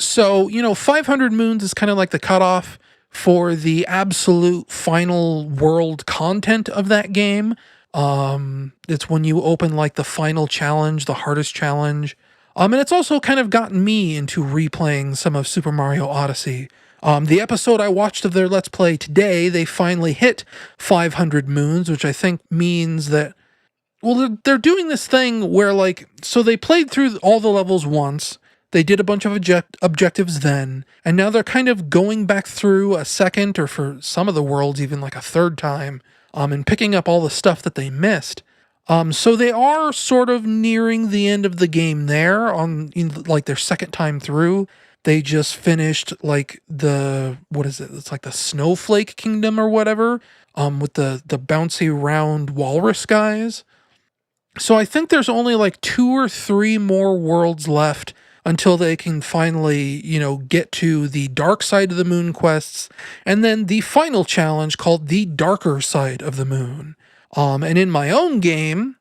So, 500 moons is kind of like the cutoff for the absolute final world content of that game. It's when you open like the final challenge, the hardest challenge. And it's also kind of gotten me into replaying some of Super Mario Odyssey. The episode I watched of their Let's Play today, they finally hit 500 moons, which I think means that, well, they're doing this thing where like, so they played through all the levels once, they did a bunch of objectives then, and now they're kind of going back through a second, or for some of the worlds, even like a third time, and picking up all the stuff that they missed. So they are sort of nearing the end of the game there in like their second time through. They just finished like what is it? It's like the Snowflake Kingdom or whatever, with the bouncy round walrus guys. So I think there's only like 2 or 3 more worlds left until they can finally, get to the dark side of the moon quests, and then the final challenge called the darker side of the moon. And in my own game,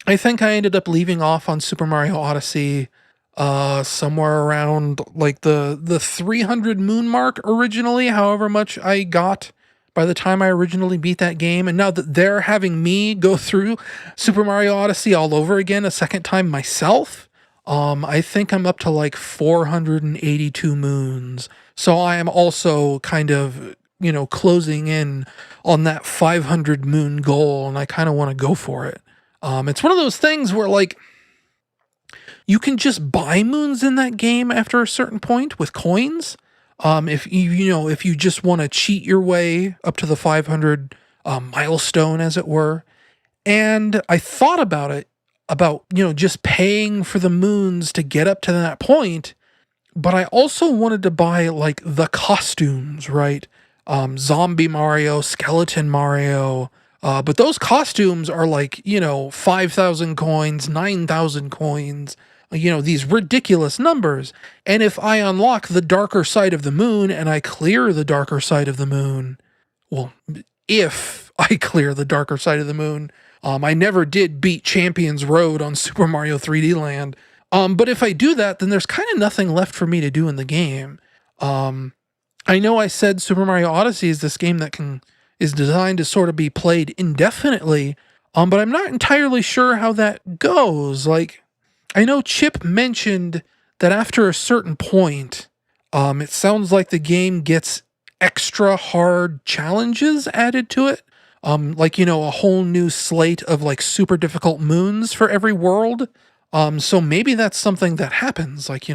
I think I ended up leaving off on Super Mario Odyssey somewhere around like the 300 moon mark originally, however much I got by the time I originally beat that game. And now that they're having me go through Super Mario Odyssey all over again a second time myself, I think I'm up to like 482 moons. So I am also kind of, closing in on that 500 moon goal, and I kind of want to go for it. It's one of those things where, like, you can just buy moons in that game after a certain point with coins. If if you just want to cheat your way up to the 500 milestone, as it were. And I thought about it, about, just paying for the moons to get up to that point. But I also wanted to buy, like, the costumes, right? Zombie Mario, Skeleton Mario. But those costumes are like, 5,000 coins, 9,000 coins, these ridiculous numbers. And if I unlock the darker side of the moon and I clear the darker side of the moon, well, if I clear the darker side of the moon, I never did beat Champions Road on Super Mario 3D Land. But if I do that, then there's kind of nothing left for me to do in the game. I know I said Super Mario Odyssey is this game that is designed to sort of be played indefinitely, but I'm not entirely sure how that goes. Like, I know Chip mentioned that after a certain point, it sounds like the game gets extra hard challenges added to it. Like, a whole new slate of, like, super difficult moons for every world. So maybe that's something that happens. Like,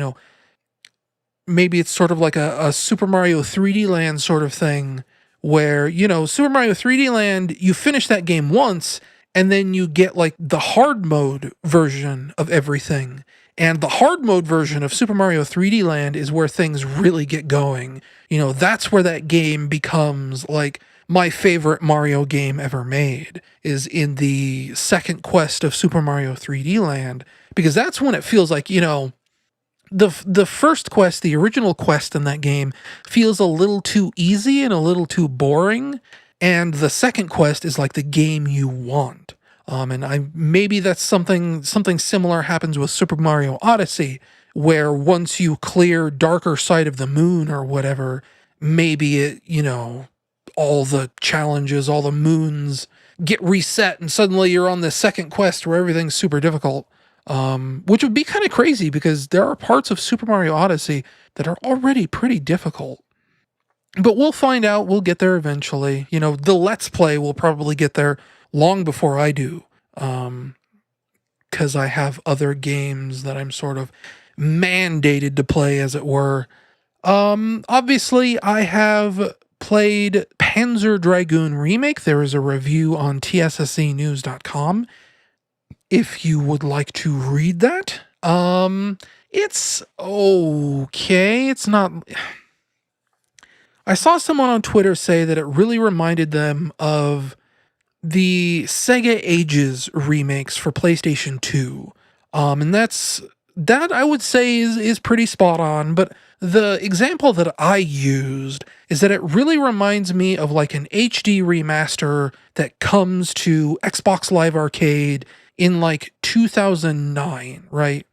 maybe it's sort of like a Super Mario 3D Land sort of thing where, Super Mario 3D Land, you finish that game once and then you get, like, the hard mode version of everything. And the hard mode version of Super Mario 3D Land is where things really get going. That's where that game becomes, like, my favorite Mario game ever made, is in the second quest of Super Mario 3D Land, because that's when it feels like, the first quest, the original quest in that game, feels a little too easy and a little too boring, and the second quest is like the game you want. And maybe that's something similar happens with Super Mario Odyssey, where once you clear darker side of the moon or whatever, maybe it, all the challenges, all the moons get reset, and suddenly you're on the second quest where everything's super difficult. Which would be kind of crazy, because there are parts of Super Mario Odyssey that are already pretty difficult. But we'll find out. We'll get there eventually. The Let's Play will probably get there long before I do. Because I have other games that I'm sort of mandated to play, as it were. Obviously, I have played Panzer Dragoon Remake. There is a review on tsscnews.com. If you would like to read that. It's okay. It's not... I saw someone on Twitter say that it really reminded them of the Sega Ages remakes for PlayStation 2. And that I would say is pretty spot on, but the example that I used is that it really reminds me of, like, an HD remaster that comes to Xbox Live Arcade in, like, 2009, right?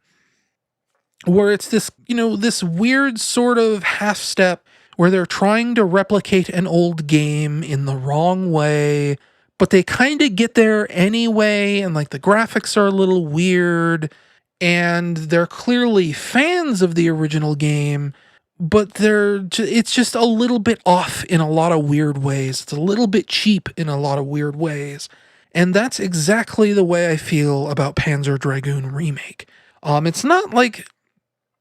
Where it's this, this weird sort of half step where they're trying to replicate an old game in the wrong way, but they kind of get there anyway, and, like, the graphics are a little weird, and they're clearly fans of the original game, but it's just a little bit off in a lot of weird ways. It's a little bit cheap in a lot of weird ways. And that's exactly the way I feel about Panzer Dragoon Remake. It's not, like,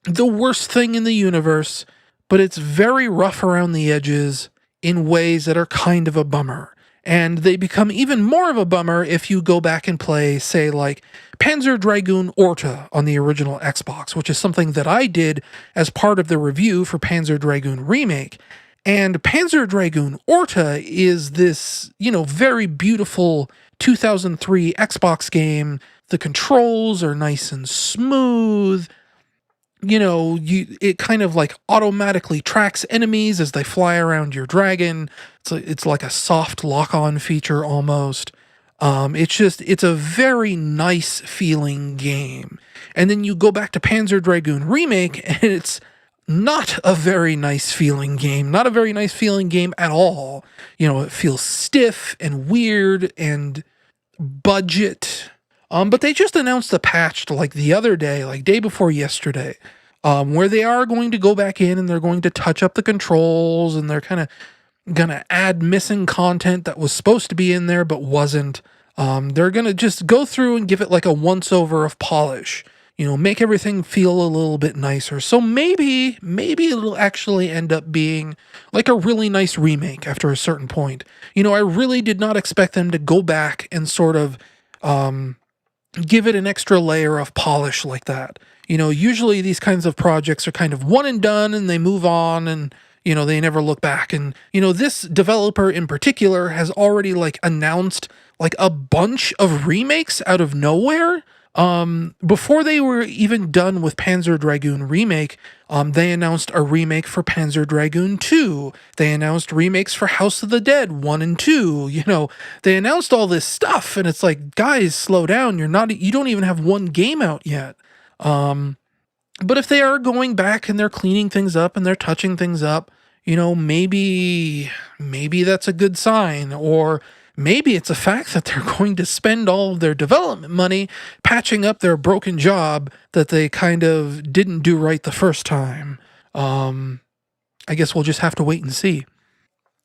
the worst thing in the universe, but it's very rough around the edges in ways that are kind of a bummer. And they become even more of a bummer if you go back and play, say, like, Panzer Dragoon Orta on the original Xbox, which is something that I did as part of the review for Panzer Dragoon Remake. And Panzer Dragoon Orta is this, very beautiful 2003 Xbox game. The controls are nice and smooth. It kind of, like, automatically tracks enemies as they fly around your dragon. It's like a soft lock-on feature almost. It's a very nice feeling game. And then you go back to Panzer Dragoon Remake, and it's not a very nice feeling game. Not a very nice feeling game at all. It feels stiff and weird and budget. But they just announced a patch, like, the other day, like day before yesterday, where they are going to go back in and they're going to touch up the controls, and they're kind of gonna add missing content that was supposed to be in there but wasn't. They're going to just go through and give it like a once over of polish, make everything feel a little bit nicer. So maybe it'll actually end up being like a really nice remake after a certain point. I really did not expect them to go back and sort of give it an extra layer of polish like that. Usually these kinds of projects are kind of one and done and they move on and, they never look back. And, this developer in particular has already like announced like a bunch of remakes out of nowhere. Before they were even done with Panzer Dragoon Remake, they announced a remake for Panzer Dragoon 2. They announced remakes for House of the Dead 1 and 2. They announced all this stuff, and it's like, guys, slow down. You don't even have one game out yet. But if they are going back and they're cleaning things up and they're touching things up, maybe that's a good sign. Or maybe it's a fact that they're going to spend all of their development money patching up their broken job that they kind of didn't do right the first time. I guess we'll just have to wait and see.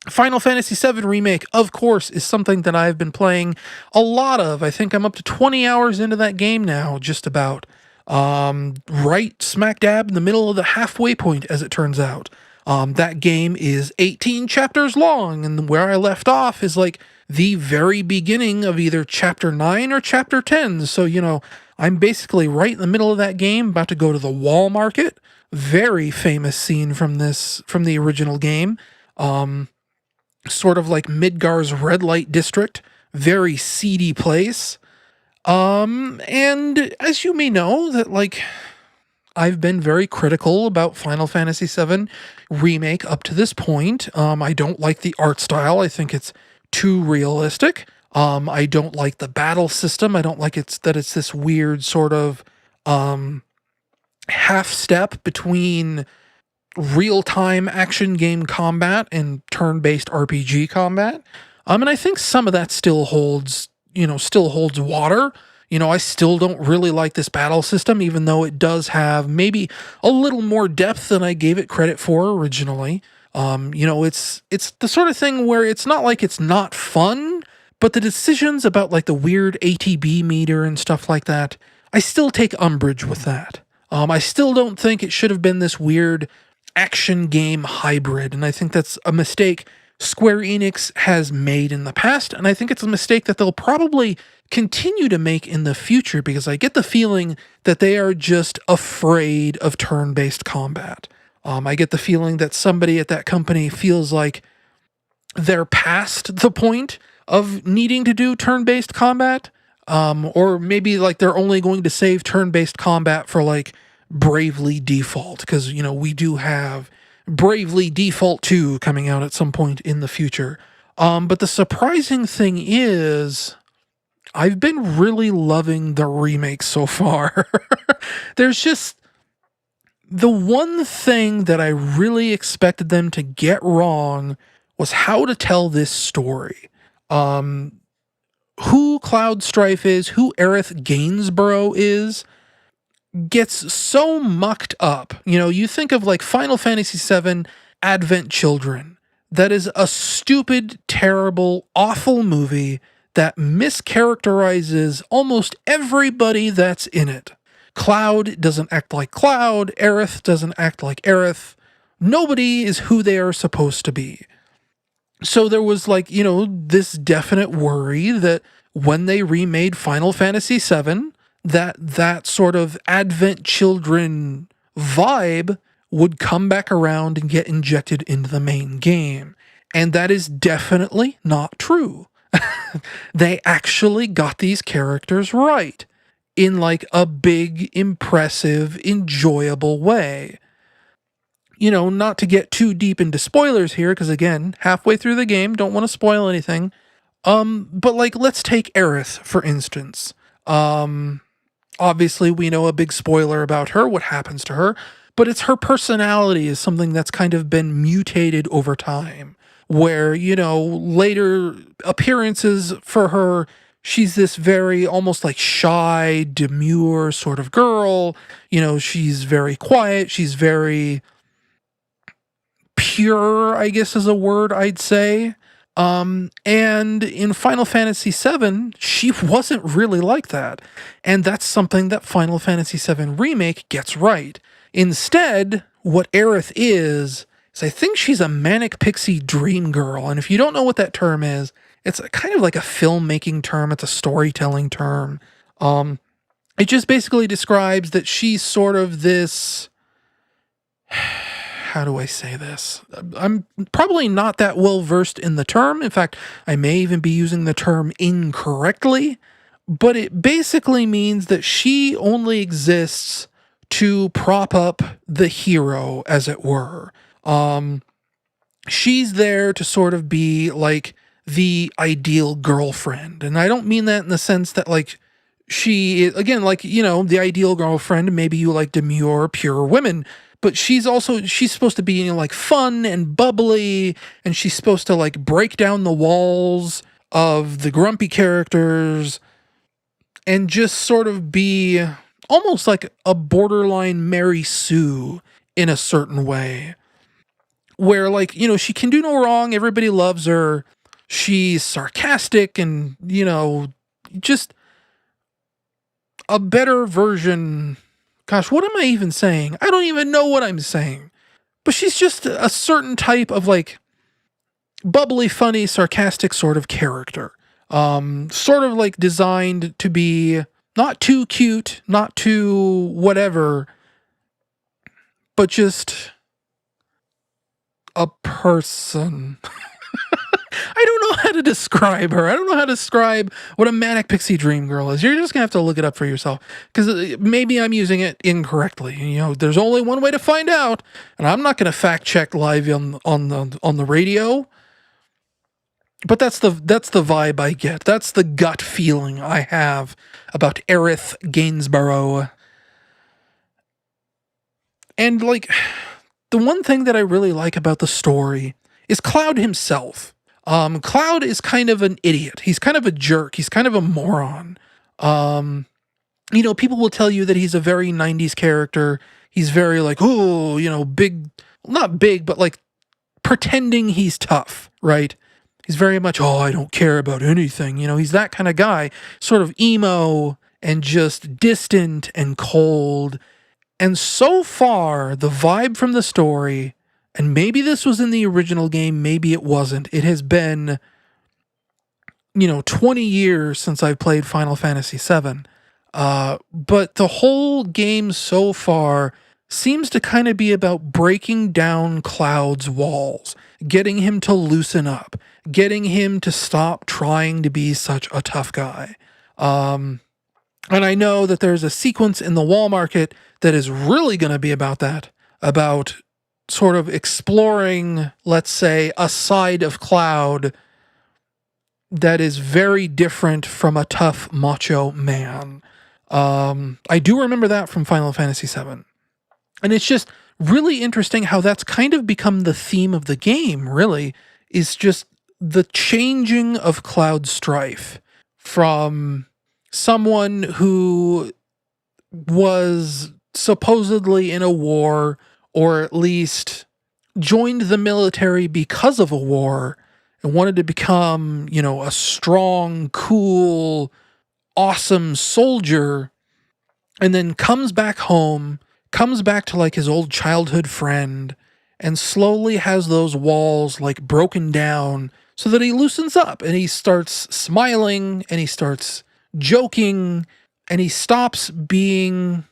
Final Fantasy VII Remake, of course, is something that I've been playing a lot of. I think I'm up to 20 hours into that game now, just about. Right smack dab in the middle of the halfway point, as it turns out. That game is 18 chapters long, and where I left off is like the very beginning of either chapter 9 or chapter 10. So, I'm basically right in the middle of that game, about to go to the wall market. Very famous scene from the original game. Sort of like Midgar's red light district. Very seedy place. And as you may know, that like I've been very critical about Final Fantasy VII Remake up to this point. I don't like the art style. I think it's too realistic. I don't like the battle system. I don't like it's this weird sort of half step between real-time action game combat and turn-based RPG combat. And I think some of that still holds water. I still don't really like this battle system, even though it does have maybe a little more depth than I gave it credit for originally. It's the sort of thing where it's not like it's not fun, but the decisions about like the weird ATB meter and stuff like that, I still take umbrage with that. I still don't think it should have been this weird action game hybrid, and I think that's a mistake Square Enix has made in the past, and I think it's a mistake that they'll probably continue to make in the future, because I get the feeling that they are just afraid of turn-based combat. I get the feeling that somebody at that company feels like they're past the point of needing to do turn-based combat, or maybe like they're only going to save turn-based combat for like Bravely Default, because we do have Bravely Default 2 coming out at some point in the future. But the surprising thing is, I've been really loving the remake so far. There's just the one thing that I really expected them to get wrong was how to tell this story. Who Cloud Strife is, who Aerith Gainsborough is, gets so mucked up. You think of like Final Fantasy VII Advent Children. That is a stupid, terrible, awful movie that mischaracterizes almost everybody that's in it. Cloud doesn't act like Cloud. Aerith doesn't act like Aerith. Nobody is who they are supposed to be. So there was like, this definite worry that when they remade Final Fantasy VII, that sort of Advent Children vibe would come back around and get injected into the main game. And that is definitely not true. They actually got these characters right in like a big, impressive, enjoyable way. Not to get too deep into spoilers here, because again, halfway through the game, don't want to spoil anything. But like, let's take Aerith, for instance. Obviously, we know a big spoiler about her, what happens to her, but it's her personality is something that's kind of been mutated over time, where, later appearances for her, she's this very almost like shy, demure sort of girl. She's very quiet. She's very pure, I guess is a word I'd say. And in Final Fantasy VII, she wasn't really like that. And that's something that Final Fantasy VII Remake gets right. Instead, what Aerith is I think she's a manic pixie dream girl. And if you don't know what that term is, it's kind of like a filmmaking term. It's a storytelling term. It just basically describes that she's sort of this... How do I say this? I'm probably not that well versed in the term. In fact, I may even be using the term incorrectly, but it basically means that she only exists to prop up the hero, as it were. She's there to sort of be like the ideal girlfriend. And I don't mean that in the sense that like she, again, like, you know, the ideal girlfriend, maybe you like demure, pure women, but she's supposed to be, you know, like fun and bubbly, and she's supposed to like break down the walls of the grumpy characters and just sort of be almost like a borderline Mary Sue in a certain way, where like, you know, she can do no wrong. Everybody loves her. She's sarcastic and, you know, just a better version. Gosh, what am I even saying? I don't even know what I'm saying. But she's just a certain type of like bubbly, funny, sarcastic sort of character. Sort of like designed to be not too cute, not too whatever, but just a person. I don't know how to describe her. I don't know how to describe what a manic pixie dream girl is. You're just gonna have to look it up for yourself, because maybe I'm using it incorrectly. You know, there's only one way to find out, and I'm not gonna fact check live on the radio. But that's the vibe I get. That's the gut feeling I have about Aerith Gainsborough. And like, the one thing that I really like about the story is Cloud himself. Cloud is kind of an idiot. He's kind of a jerk. He's kind of a moron. You know, people will tell you that he's a very 90s character. He's very like, oh, you know, big, not big, but like pretending he's tough, right? He's very much, oh, I don't care about anything. You know, he's that kind of guy, sort of emo and just distant and cold. And so far, the vibe from the story, and maybe this was in the original game, maybe it wasn't. It has been, you know, 20 years since I've played Final Fantasy VII. But the whole game so far seems to kind of be about breaking down Cloud's walls, getting him to loosen up, getting him to stop trying to be such a tough guy. And I know that there's a sequence in the wall market that is really going to be about that, about sort of exploring, let's say, a side of Cloud that is very different from a tough macho man. I do remember that from Final Fantasy VII. And it's just really interesting how that's kind of become the theme of the game, really, is just the changing of Cloud's strife from someone who was supposedly in a war, or at least joined the military because of a war and wanted to become, you know, a strong, cool, awesome soldier, and then comes back home, comes back to like his old childhood friend, and slowly has those walls like broken down so that he loosens up and he starts smiling and he starts joking and he stops being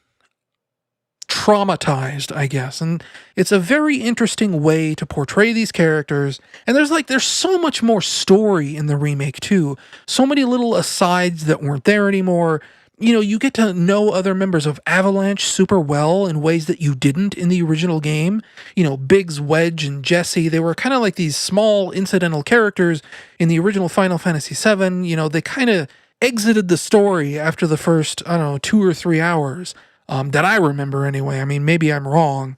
traumatized, I guess. And it's a very interesting way to portray these characters. And there's so much more story in the remake too. So many little asides that weren't there anymore. You know, you get to know other members of Avalanche super well in ways that you didn't in the original game. You know, Biggs, Wedge, and Jesse, they were kind of like these small incidental characters in the original Final Fantasy VII. You know, they kind of exited the story after the first, I don't know, 2 or 3 hours. That I remember anyway. I mean, maybe I'm wrong.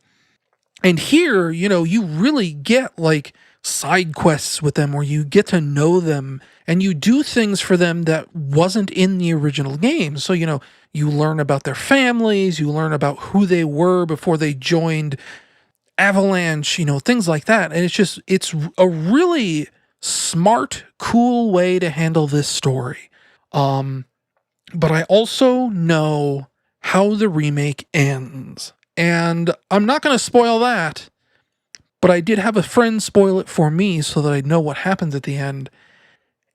And here, you know, you really get like side quests with them where you get to know them and you do things for them that wasn't in the original game. So, you know, you learn about their families, you learn about who they were before they joined Avalanche, you know, things like that. And it's a really smart, cool way to handle this story. But I also know how the remake ends. And I'm not going to spoil that, but I did have a friend spoil it for me so that I know what happens at the end.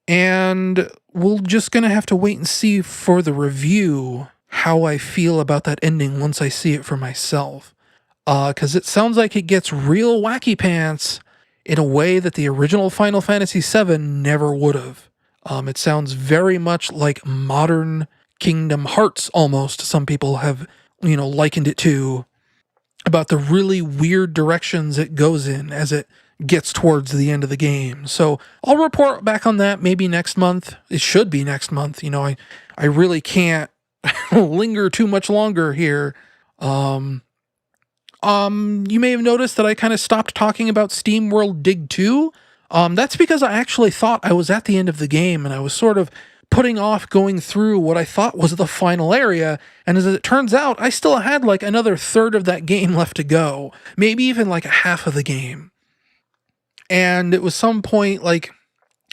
And we're just going to have to wait and see for the review how I feel about that ending once I see it for myself. Because it sounds like it gets real wacky pants in a way that the original Final Fantasy VII never would have. It sounds very much like modern Kingdom Hearts almost. Some people have, likened it to, about the really weird directions it goes in as it gets towards the end of the game. So I'll report back on that maybe next month. It should be next month. I really can't linger too much longer here. You may have noticed that I kind of stopped talking about Steamworld Dig 2. That's because I actually thought I was at the end of the game and I was sort of putting off going through what I thought was the final area. And as it turns out, I still had like another third of that game left to go, maybe even like a half of the game. And it was some point, like,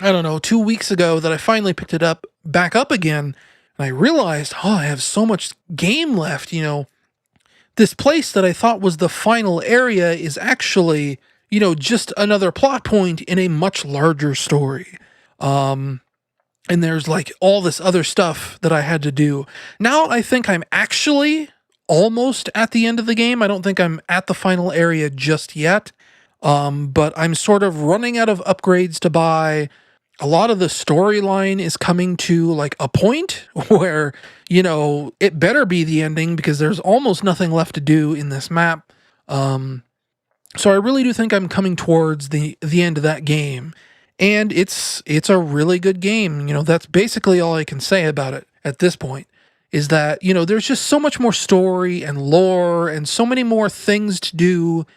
I don't know, 2 weeks ago that I finally picked it back up again. And I realized, I have so much game left, This place that I thought was the final area is actually, just another plot point in a much larger story. And there's like all this other stuff that I had to do. Now I think I'm actually almost at the end of the game. I don't think I'm at the final area just yet. But I'm sort of running out of upgrades to buy. A lot of the storyline is coming to like a point where, it better be the ending because there's almost nothing left to do in this map. So I really do think I'm coming towards the end of that game. And it's a really good game. That's basically all I can say about it at this point, is that, there's just so much more story and lore and so many more things to do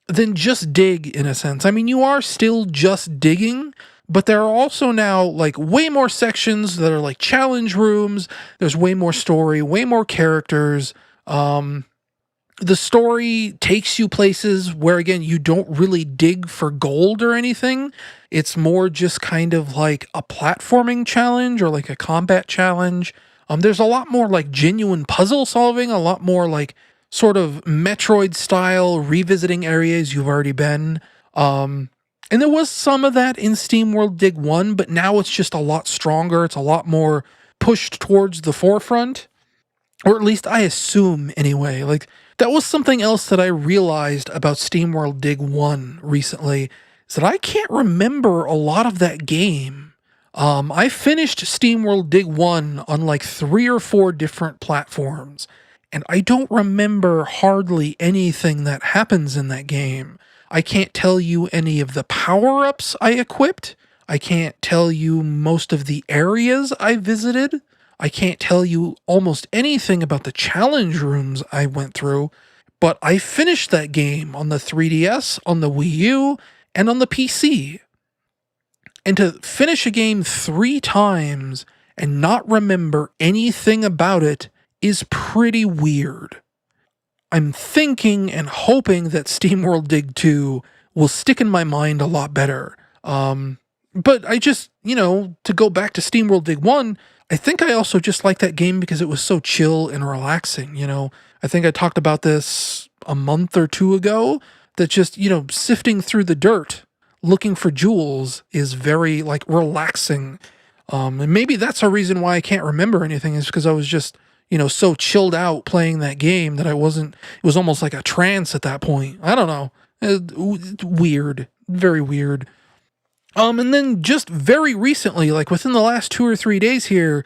than just dig, in a sense. I mean, you are still just digging, but there are also now like way more sections that are like challenge rooms. There's way more story, way more characters. The story takes you places where, again, you don't really dig for gold or anything. It's more just kind of like a platforming challenge or like a combat challenge. There's a lot more like genuine puzzle solving, a lot more like sort of Metroid style revisiting areas you've already been. And there was some of that in Steamworld Dig 1, but now it's just a lot stronger. It's a lot more pushed towards the forefront. Or at least I assume anyway. Like, that was something else that I realized about Steamworld Dig 1 recently, is that I can't remember a lot of that game. I finished Steamworld Dig 1 on like 3 or 4 different platforms, and I don't remember hardly anything that happens in that game. I can't tell you any of the power-ups I equipped. I can't tell you most of the areas I visited. I can't tell you almost anything about the challenge rooms I went through, but I finished that game on the 3DS, on the Wii U, and on the PC. And to finish a game 3 times and not remember anything about it is pretty weird. I'm thinking and hoping that Steamworld Dig 2 will stick in my mind a lot better. But I just, to go back to Steamworld Dig 1, I think I also just like that game because it was so chill and relaxing, I think I talked about this a month or 2 ago, that just, sifting through the dirt, looking for jewels is very, like, relaxing. And maybe that's a reason why I can't remember anything, is because I was just, so chilled out playing that game that it was almost like a trance at that point. I don't know. Weird. Very weird. And then just very recently, like within the last 2 or 3 days here,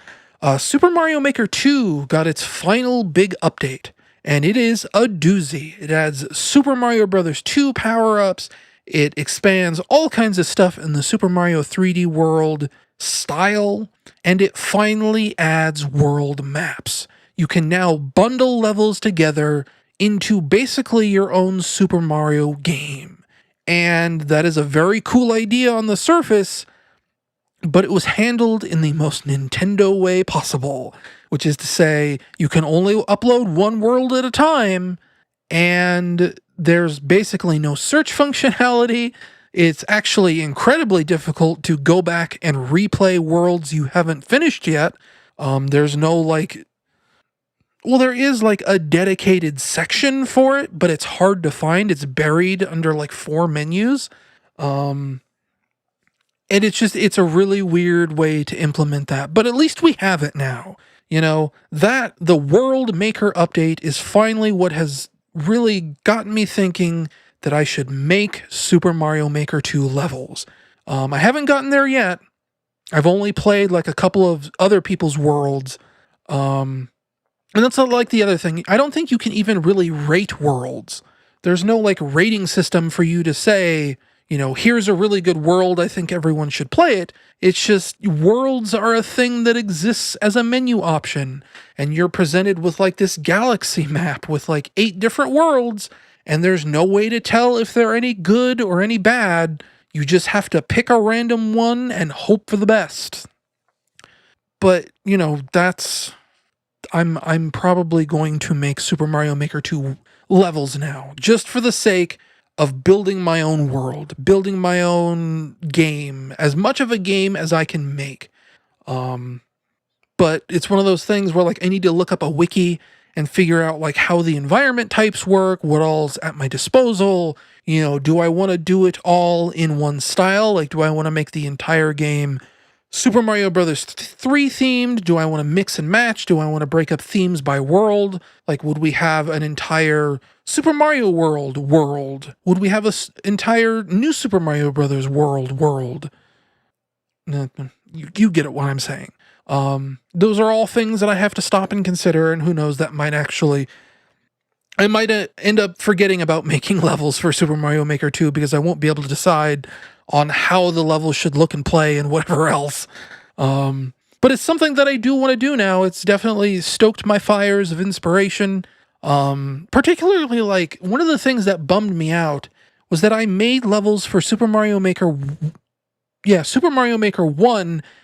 Super Mario Maker 2 got its final big update, and it is a doozy. It adds Super Mario Bros. 2 power-ups, it expands all kinds of stuff in the Super Mario 3D World style, and it finally adds world maps. You can now bundle levels together into basically your own Super Mario game. And that is a very cool idea on the surface, but it was handled in the most Nintendo way possible, which is to say you can only upload one world at a time, and there's basically no search functionality. It's actually incredibly difficult to go back and replay worlds you haven't finished yet. There's no there is like a dedicated section for it, but it's hard to find. It's buried under like 4 menus. And it's a really weird way to implement that, but at least we have it now. That the World Maker update is finally what has really gotten me thinking that I should make Super Mario Maker 2 levels. I haven't gotten there yet. I've only played like a couple of other people's worlds. And that's not like the other thing. I don't think you can even really rate worlds. There's no like rating system for you to say, here's a really good world, I think everyone should play it. It's just worlds are a thing that exists as a menu option, and you're presented with like this galaxy map with like 8 different worlds, and there's no way to tell if they're any good or any bad. You just have to pick a random one and hope for the best. But, I'm probably going to make Super Mario Maker 2 levels now, just for the sake of building my own world, building my own game, as much of a game as I can make. But it's one of those things where like I need to look up a wiki and figure out like how the environment types work, what all's at my disposal. Do I want to do it all in one style? Like, do I want to make the entire game Super Mario Bros. 3 themed? Do I want to mix and match? Do I want to break up themes by world? Like, would we have an entire Super Mario World? Would we have an entire New Super Mario Bros. World? You get it what I'm saying. Those are all things that I have to stop and consider, and who knows, that might actually... I might end up forgetting about making levels for Super Mario Maker 2 because I won't be able to decide on how the levels should look and play and whatever else. But it's something that I do want to do now. It's definitely stoked my fires of inspiration. Particularly, like, one of the things that bummed me out was that I made levels for Super Mario Maker 1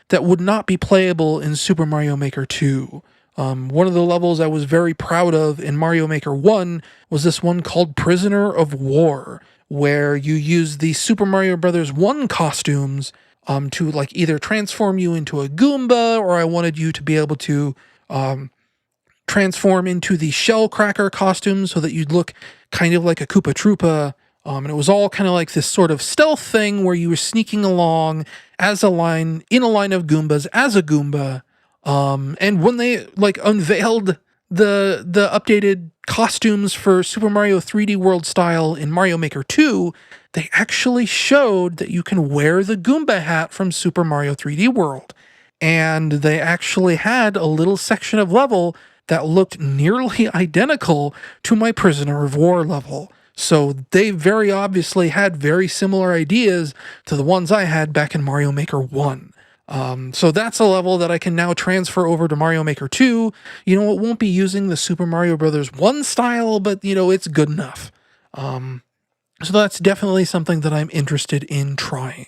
that would not be playable in Super Mario Maker 2. One of the levels I was very proud of in Mario Maker 1 was this one called Prisoner of War, where you use the Super Mario Bros. 1 costumes to like either transform you into a Goomba, or I wanted you to be able to transform into the Shell Cracker costume so that you'd look kind of like a Koopa Troopa. And it was all kind of like this sort of stealth thing where you were sneaking along in a line of Goombas as a Goomba. And when they like unveiled the updated costumes for Super Mario 3D World style in Mario Maker 2, they actually showed that you can wear the Goomba hat from Super Mario 3D World. And they actually had a little section of level that looked nearly identical to my Prisoner of War level. So they very obviously had very similar ideas to the ones I had back in Mario Maker 1. So that's a level that I can now transfer over to Mario Maker 2. It won't be using the Super Mario Bros. 1 style, but, it's good enough. So that's definitely something that I'm interested in trying.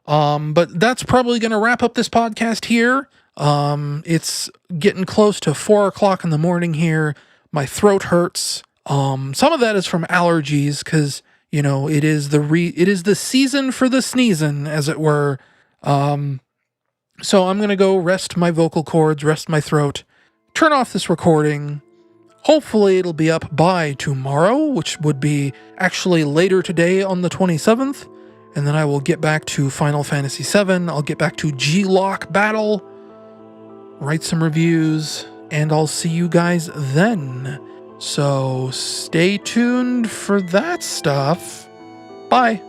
But that's probably going to wrap up this podcast here. It's getting close to 4 o'clock in the morning here. My throat hurts. Some of that is from allergies, because, it is the season for the sneezing, as it were. So I'm going to go rest my vocal cords, rest my throat, turn off this recording. Hopefully it'll be up by tomorrow, which would be actually later today on the 27th. And then I will get back to Final Fantasy VII. I'll get back to G-Lock Battle, write some reviews, and I'll see you guys then. So stay tuned for that stuff. Bye.